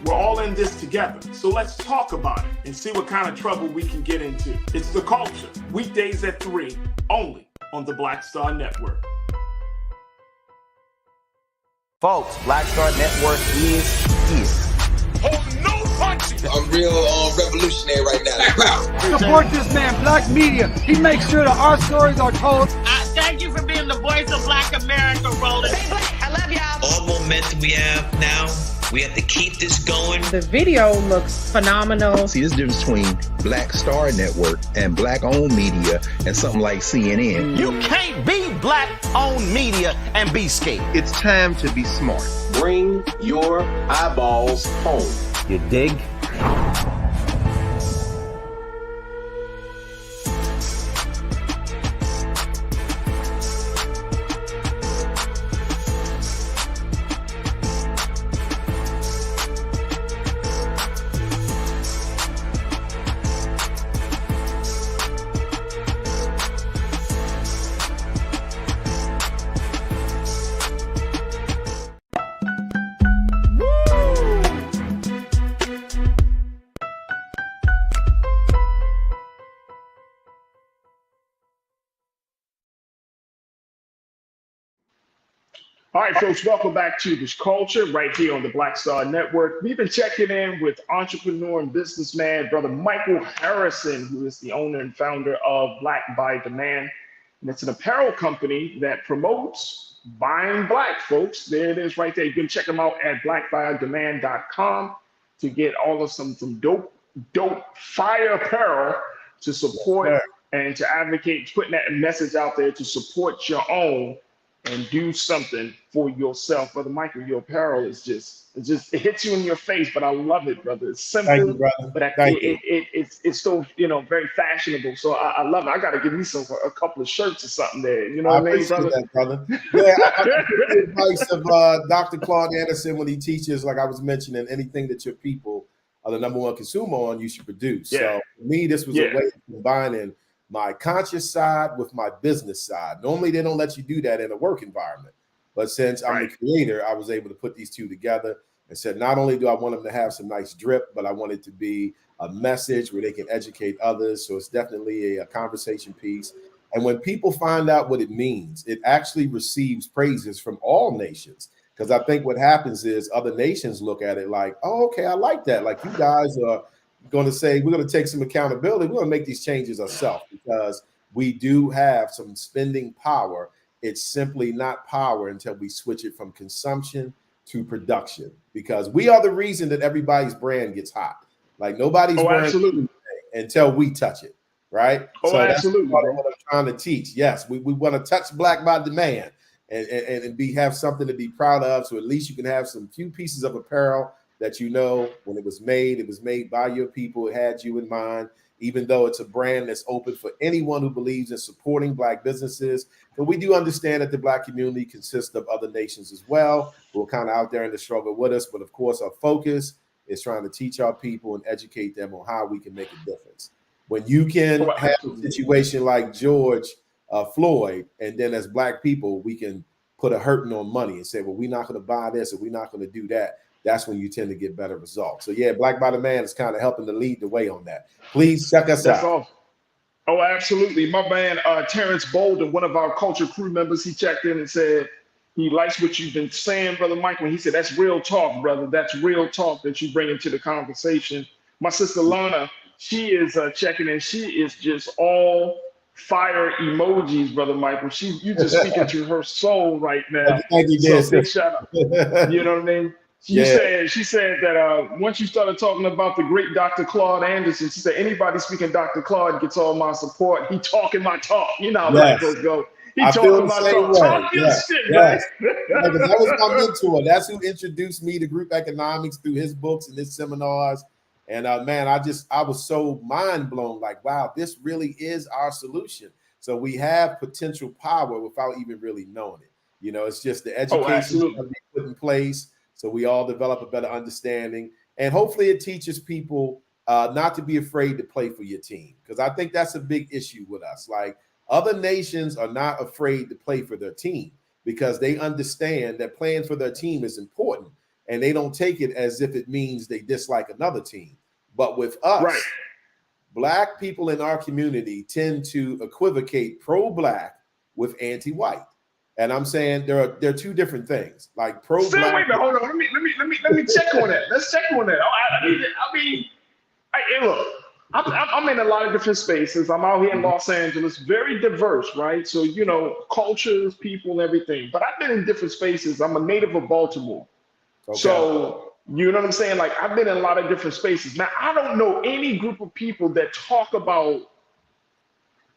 we're all in this together. So let's talk about it and see what kind of trouble we can get into. It's The Culture, weekdays at 3, only on the Black Star Network. Folks, Black Star Network is here. Oh, no punching! I'm real revolutionary right now. Support this man, Black Media. He makes sure that our stories are told. Thank you for being the voice of Black America, Roland. Stay black. I love y'all. All momentum we have now, we have to keep this going. The video looks phenomenal. See, this difference between Black Star Network and Black-owned media and something like CNN. You can't be Black-owned media and be scared. It's time to be smart. Bring your eyeballs home. You dig? All right, folks, welcome back to This Culture right here on the Black Star Network. We've been checking in with entrepreneur and businessman, Brother Michael Harrison, who is the owner and founder of Black by Demand. And it's an apparel company that promotes buying Black, folks. There it is right there. You can check them out at blackbydemand.com to get all of some dope fire apparel to support and to advocate, putting that message out there to support your own and do something for yourself. Brother Michael, your apparel is it hits you in your face, but I love it, brother. It's simple, Thank you, brother. But it's so, very fashionable. So I love it. I got to give me a couple of shirts or something there. You know what I mean, brother? That, brother. Yeah, I take the advice of Dr. Claude Anderson when he teaches, like I was mentioning, anything that your people are the number one consumer on, you should produce. Yeah. So for me, this was a way of combining my conscious side with my business side. Normally, they don't let you do that in a work environment. But since I'm the creator, I was able to put these two together and said, not only do I want them to have some nice drip, but I want it to be a message where they can educate others. So it's definitely a conversation piece. And when people find out what it means, it actually receives praises from all nations. Because I think what happens is other nations look at it like, oh, okay, I like that. Like you guys are going to say, we're going to take some accountability. We're going to make these changes ourselves because we do have some spending power. It's simply not power until we switch it from consumption to production, because we are the reason that everybody's brand gets hot. Like nobody's wearing until we touch it, right? Oh, so absolutely, that's what I'm trying to teach. Yes, we want to touch Black by demand and have something to be proud of. So at least you can have some few pieces of apparel that you know when it was made by your people. It had you in mind, even though it's a brand that's open for anyone who believes in supporting Black businesses. But we do understand that the Black community consists of other nations as well, who are kind of out there in the struggle with us. But of course, our focus is trying to teach our people and educate them on how we can make a difference. When you can have a situation like George Floyd, and then as Black people, we can put a hurting on money and say, well, we're not going to buy this or we're not going to do that. That's when you tend to get better results. So yeah, Black by Demand is kind of helping to lead the way on that. Please check us out. Awesome. Oh, absolutely. My man, Terrence Bolden, one of our culture crew members, he checked in and said he likes what you've been saying, Brother Michael. And he said, that's real talk, brother. That's real talk that you bring into the conversation. My sister Lana, she is checking in. She is just all fire emojis, Brother Michael. You just speaking to her soul right now. Thank you, so big shout out. You know what I mean? She said that once you started talking about the great Dr. Claude Anderson, she said anybody speaking Dr. Claude gets all my support. He talking my talk. You know how Black folks go. He talking my talk. Talk your shit, right? That was my mentor. That's who introduced me to group economics through his books and his seminars. And man, I was so mind blown. Like, wow, this really is our solution. So we have potential power without even really knowing it. You know, it's just the education that we put in place. So we all develop a better understanding, and hopefully it teaches people not to be afraid to play for your team. Because I think that's a big issue with us. Like other nations are not afraid to play for their team because they understand that playing for their team is important, and they don't take it as if it means they dislike another team. But with us, Black people in our community tend to equivocate pro-Black with anti-white. And I'm saying there are two different things. Like pro-Black. Wait a minute, hold on. Let me check on that. Let's check on that. Look, I'm in a lot of different spaces. I'm out here in Los Angeles, very diverse, right? So you know, cultures, people, everything. But I've been in different spaces. I'm a native of Baltimore, so you know what I'm saying. Like I've been in a lot of different spaces. Now I don't know any group of people that talk about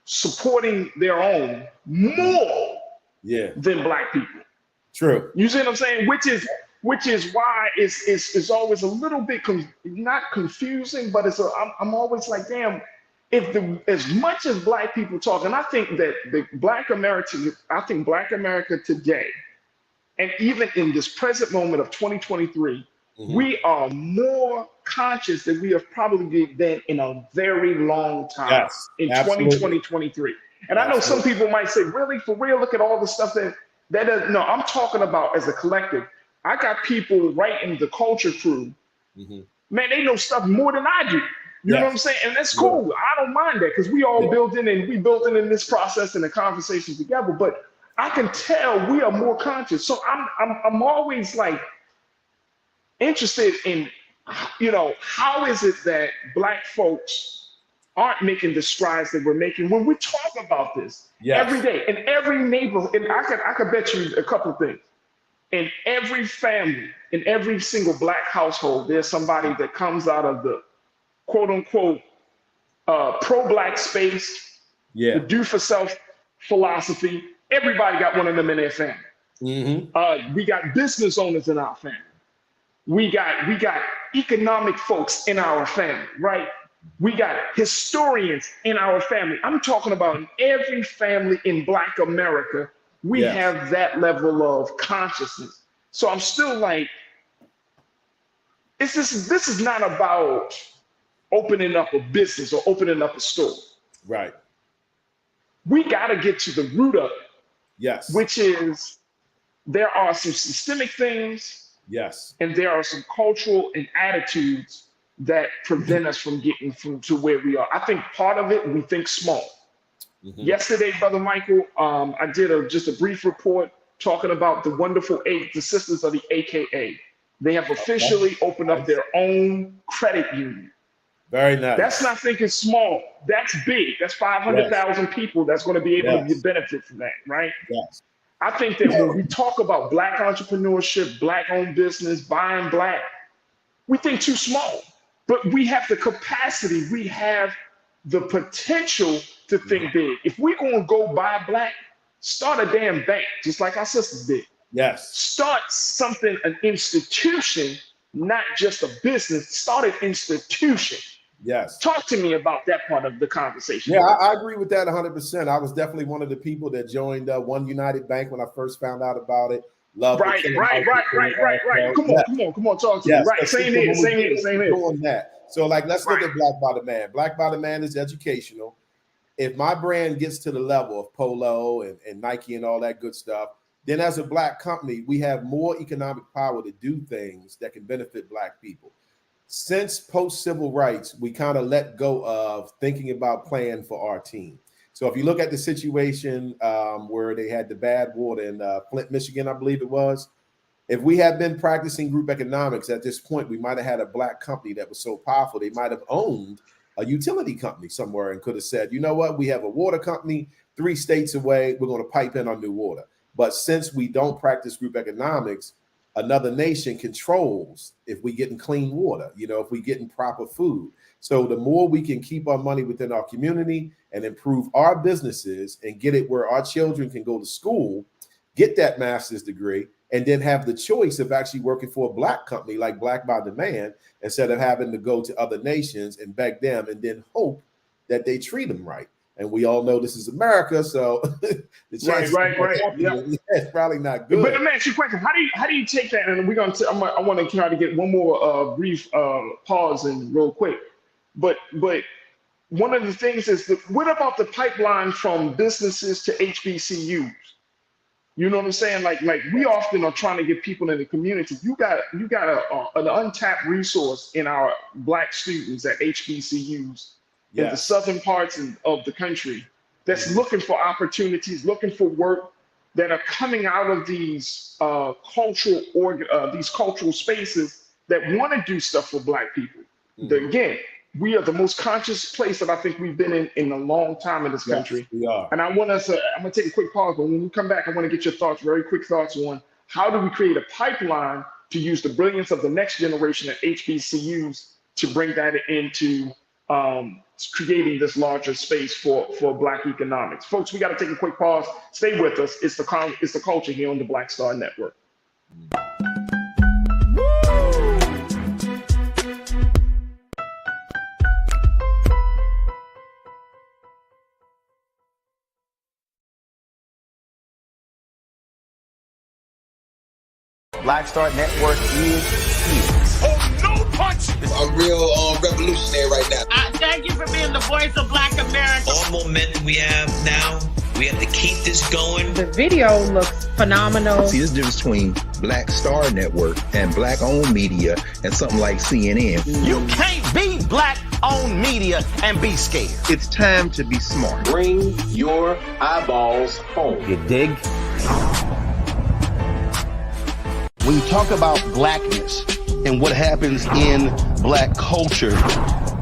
supporting their own more than Black people. True. You see what I'm saying? Which is why it's always a little bit not confusing, but I'm always like, damn, as much as Black people talk, and I think that Black America today, and even in this present moment of 2023, we are more conscious than we have probably been in a very long time in 2023. And I know some people might say, really, for real, look at all the stuff no, I'm talking about as a collective. I got people right in the culture crew. Man, they know stuff more than I do. You know what I'm saying? And that's cool. I don't mind that because we all built in in this process and the conversation together. But I can tell we are more conscious. So I'm always like interested in, you know, how is it that Black folks aren't making the strides that we're making when we talk about this every day in every neighborhood? And I could bet you a couple of things. In every family, in every single Black household, there's somebody that comes out of the quote unquote pro-Black space, the do for self philosophy. Everybody got one of them in their family. We got business owners in our family. We got economic folks in our family, right? We got historians in our family. I'm talking about in every family in Black America, we have that level of consciousness. So I'm still like, this is not about opening up a business or opening up a store. Right. We got to get to the root of it. Yes. Which is there are some systemic things. Yes. And there are some cultural and attitudes that prevent us from getting to where we are. I think part of it, we think small. Yesterday, Brother Michael, I did just a brief report talking about the wonderful the sisters of the AKA. They have officially opened up their own credit union. Very nice. That's not thinking small. That's big. That's 500,000 people that's going to be able to benefit from that, right? Yes. I think that when we talk about Black entrepreneurship, Black-owned business, buying Black, we think too small. But we have the capacity, we have the potential to think big. If we're going to go buy Black, start a damn bank, just like our sisters did. Yes. Start something, an institution, not just a business. Start an institution. Yes. Talk to me about that part of the conversation. Yeah, I agree with that 100%. I was definitely one of the people that joined One United Bank when I first found out about it. Love right. Come on, talk to me. Right, same here. Doing that. So, like, let's look at Black by the Man. Black by the Man is educational. If my brand gets to the level of Polo and Nike and all that good stuff, then as a Black company, we have more economic power to do things that can benefit Black people. Since post-civil rights, we kind of let go of thinking about playing for our team. So if you look at the situation where they had the bad water in Flint, Michigan, I believe it was, if we had been practicing group economics at this point, we might have had a Black company that was so powerful, they might have owned a utility company somewhere and could have said, you know what, we have a water company 3 states away, we're going to pipe in our new water. But since we don't practice group economics, another nation controls if we get in clean water, if we get in proper food. So the more we can keep our money within our community and improve our businesses and get it where our children can go to school, get that master's degree, and then have the choice of actually working for a Black company like Black by Demand instead of having to go to other nations and beg them and then hope that they treat them right. And we all know this is America, so the chances right. Yeah. It's probably not good. But let me ask you a question: How do you take that? And we're gonna. I want to try to get one more brief pause in real quick. But one of the things is what about the pipeline from businesses to HBCUs? You know what I'm saying? Like we often are trying to get people in the community. You got an untapped resource in our Black students at HBCUs. In the southern parts of the country that's looking for opportunities, looking for work, that are coming out of these cultural spaces that want to do stuff for Black people. Again, we are the most conscious place that I think we've been in a long time in this country. We are. And I'm going to take a quick pause, but when we come back, I want to get your thoughts, very quick thoughts on how do we create a pipeline to use the brilliance of the next generation at HBCUs to bring that into creating this larger space for Black economics. Folks, we got to take a quick pause. Stay with us. It's the culture here on the Black Star Network. Black Star Network is here. Oh, no punch! I'm real revolutionary right now. Thank you for being the voice of Black America. All momentum we have now, we have to keep this going. The video looks phenomenal. See, this difference between Black Star Network and Black-owned media and something like CNN. You can't be Black-owned media and be scared. It's time to be smart. Bring your eyeballs home. You dig? When you talk about Blackness and what happens in Black culture,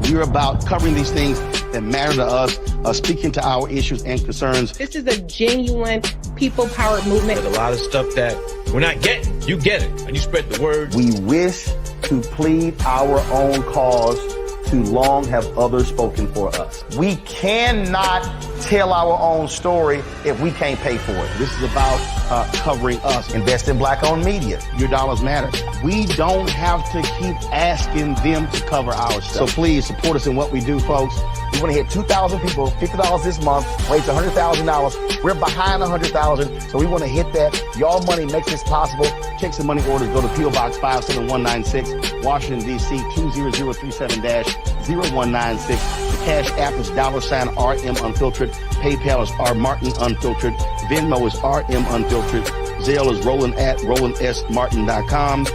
we're about covering these things that matter to us, speaking to our issues and concerns. This is a genuine people-powered movement. There's a lot of stuff that we're not getting. You get it, and you spread the word. We wish to plead our own cause. Too long have others spoken for us. We cannot tell our own story if we can't pay for it. This is about covering us. Invest in Black-owned media. Your dollars matter. We don't have to keep asking them to cover our stuff. So please support us in what we do, folks. We want to hit 2,000 people, $50 this month, raise $100,000. We're behind 100,000, so we want to hit that. Y'all money makes this possible. Check some money orders. Go to P.O. Box 57196, Washington, D.C. 20037-0196. The Cash App is $RM Unfiltered. PayPal is R Martin Unfiltered. Venmo is RM Unfiltered. Zelle is Roland@RolandSMartin.com.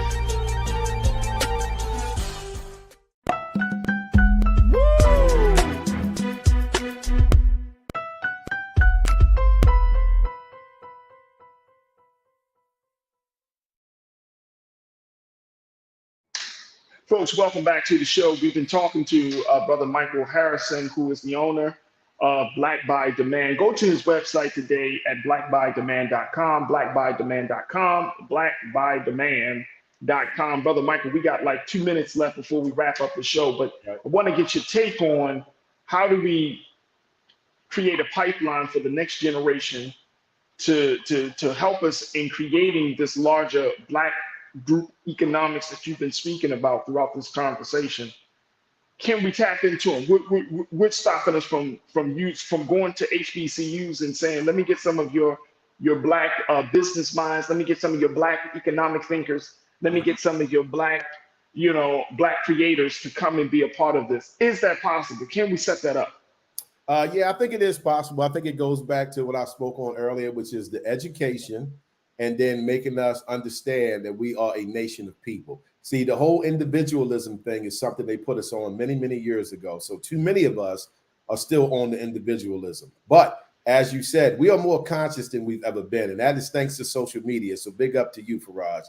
Folks, welcome back to the show. We've been talking to Brother Michael Harrison, who is the owner of Black by Demand. Go to his website today at blackbydemand.com, blackbydemand.com, blackbydemand.com. Brother Michael, we got like 2 minutes left before we wrap up the show, but I want to get your take on how do we create a pipeline for the next generation to help us in creating this larger Black group economics that you've been speaking about throughout this conversation. Can we tap into them? What's stopping us from going to HBCUs and saying, let me get some of your Black business minds, let me get some of your Black economic thinkers, let me get some of your Black creators to come and be a part of this. Is that possible? Can we set that up? Yeah, I think it is possible. I think it goes back to what I spoke on earlier, which is the education, and then making us understand that we are a nation of people. See, the whole individualism thing is something they put us on many, many years ago. So too many of us are still on the individualism. But as you said, we are more conscious than we've ever been. And that is thanks to social media. So big up to you, Faraj.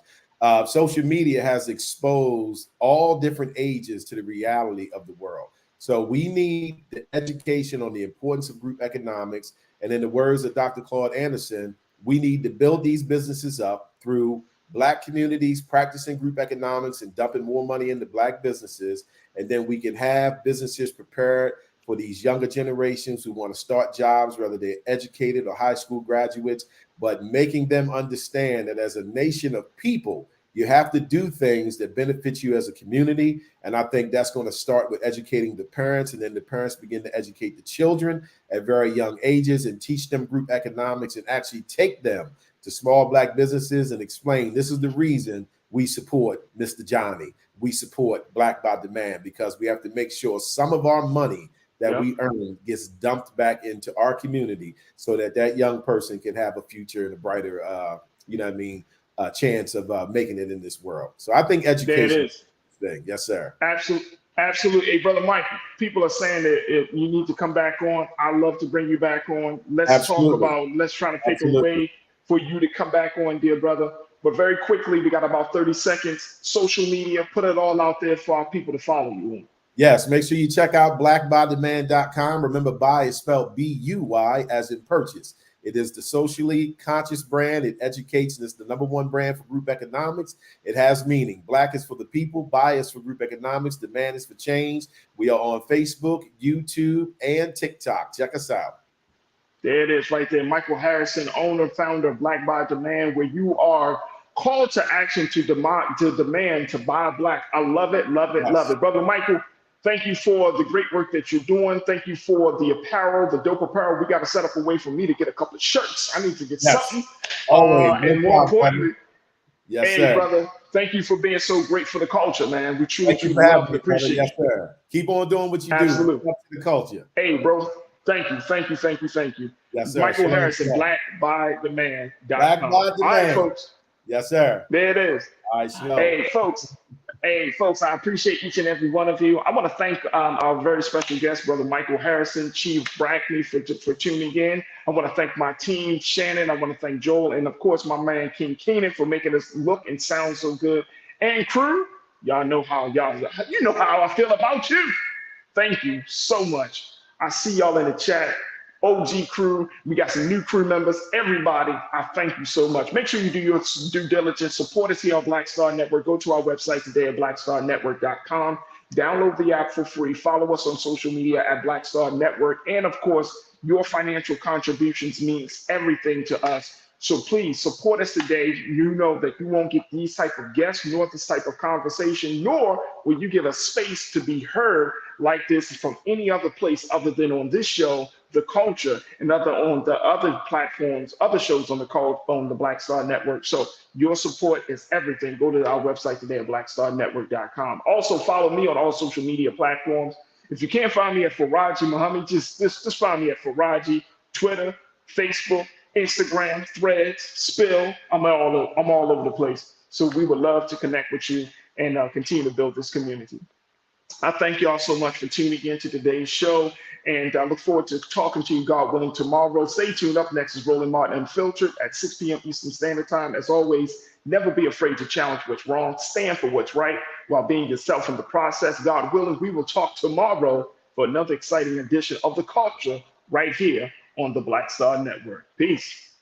Social media has exposed all different ages to the reality of the world. So we need the education on the importance of group economics. And in the words of Dr. Claude Anderson, we need to build these businesses up through Black communities practicing group economics and dumping more money into Black businesses. And then we can have businesses prepared for these younger generations who want to start jobs, whether they're educated or high school graduates, but making them understand that as a nation of people, you have to do things that benefit you as a community. And I think that's going to start with educating the parents, and then the parents begin to educate the children at very young ages and teach them group economics and actually take them to small Black businesses and explain this is the reason we support Mr. Johnny. We support Black by Demand, because we have to make sure some of our money that we earn gets dumped back into our community so that that young person can have a future and a brighter, chance of making it in this world. So I think education is the thing. Yes, sir. Absolutely. Hey, Brother Mike, people are saying that if you need to come back on, I'd love to bring you back on. Let's try to take a way for you to come back on, dear brother. But very quickly, we got about 30 seconds. Social media, put it all out there for our people to follow you. Yes, make sure you check out blackbydemand.com. Remember, buy is spelled B-U-Y as in purchase. It is the socially conscious brand. It educates, and it's the #1 brand for group economics. It has meaning. Black is for the people. Buy is for group economics. Demand is for change. We are on Facebook, YouTube, and TikTok. Check us out. There it is right there. Michael Harrison, owner, founder of Black by Demand, where you are called to action to demand to buy Black. I love it, love it, love it. Brother Michael, thank you for the great work that you're doing. Thank you for the apparel, the dope apparel. We got to set up a way for me to get a couple of shirts. I need to get something. And more importantly, hey, brother, thank you for being so great for the culture, man. We truly love and appreciate it. Yes, sir. Keep on doing what you do. Absolutely. The culture. Hey, bro. Thank you. Yes, sir. Michael Harrison, blackbydemand.com. Black by Demand. All right, folks. Yes, sir. There it is. All right, sure. Hey, folks, I appreciate each and every one of you. I want to thank our very special guest, Brother Michael Harrison, Chief Brackney, for tuning in. I want to thank my team, Shannon. I want to thank Joel, and of course, my man, King Keenan, for making us look and sound so good. And crew, you know how I feel about you. Thank you so much. I see y'all in the chat. OG crew, we got some new crew members. Everybody, I thank you so much. Make sure you do your due diligence. Support us here on Black Star Network. Go to our website today at blackstarnetwork.com. Download the app for free. Follow us on social media at Black Star Network. And of course, your financial contributions means everything to us. So please support us today. You know that you won't get these type of guests, nor this type of conversation, nor will you get a space to be heard like this from any other place other than on this show, The Culture, and on the other platforms, other shows on the Black Star Network. So your support is everything. Go to our website today at blackstarnetwork.com. Also follow me on all social media platforms. If you can't find me at Farajii Muhammad, just find me at Farajii, Twitter, Facebook, Instagram, Threads, Spill. I'm all over the place. So we would love to connect with you and continue to build this community. I thank y'all so much for tuning in to today's show, and I look forward to talking to you, God willing, tomorrow. Stay tuned. Up next is Roland Martin Unfiltered at 6 p.m. Eastern Standard Time. As always, never be afraid to challenge what's wrong. Stand for what's right. while being yourself in the process. God willing, we will talk tomorrow for another exciting edition of The Culture right here on the Black Star Network. Peace.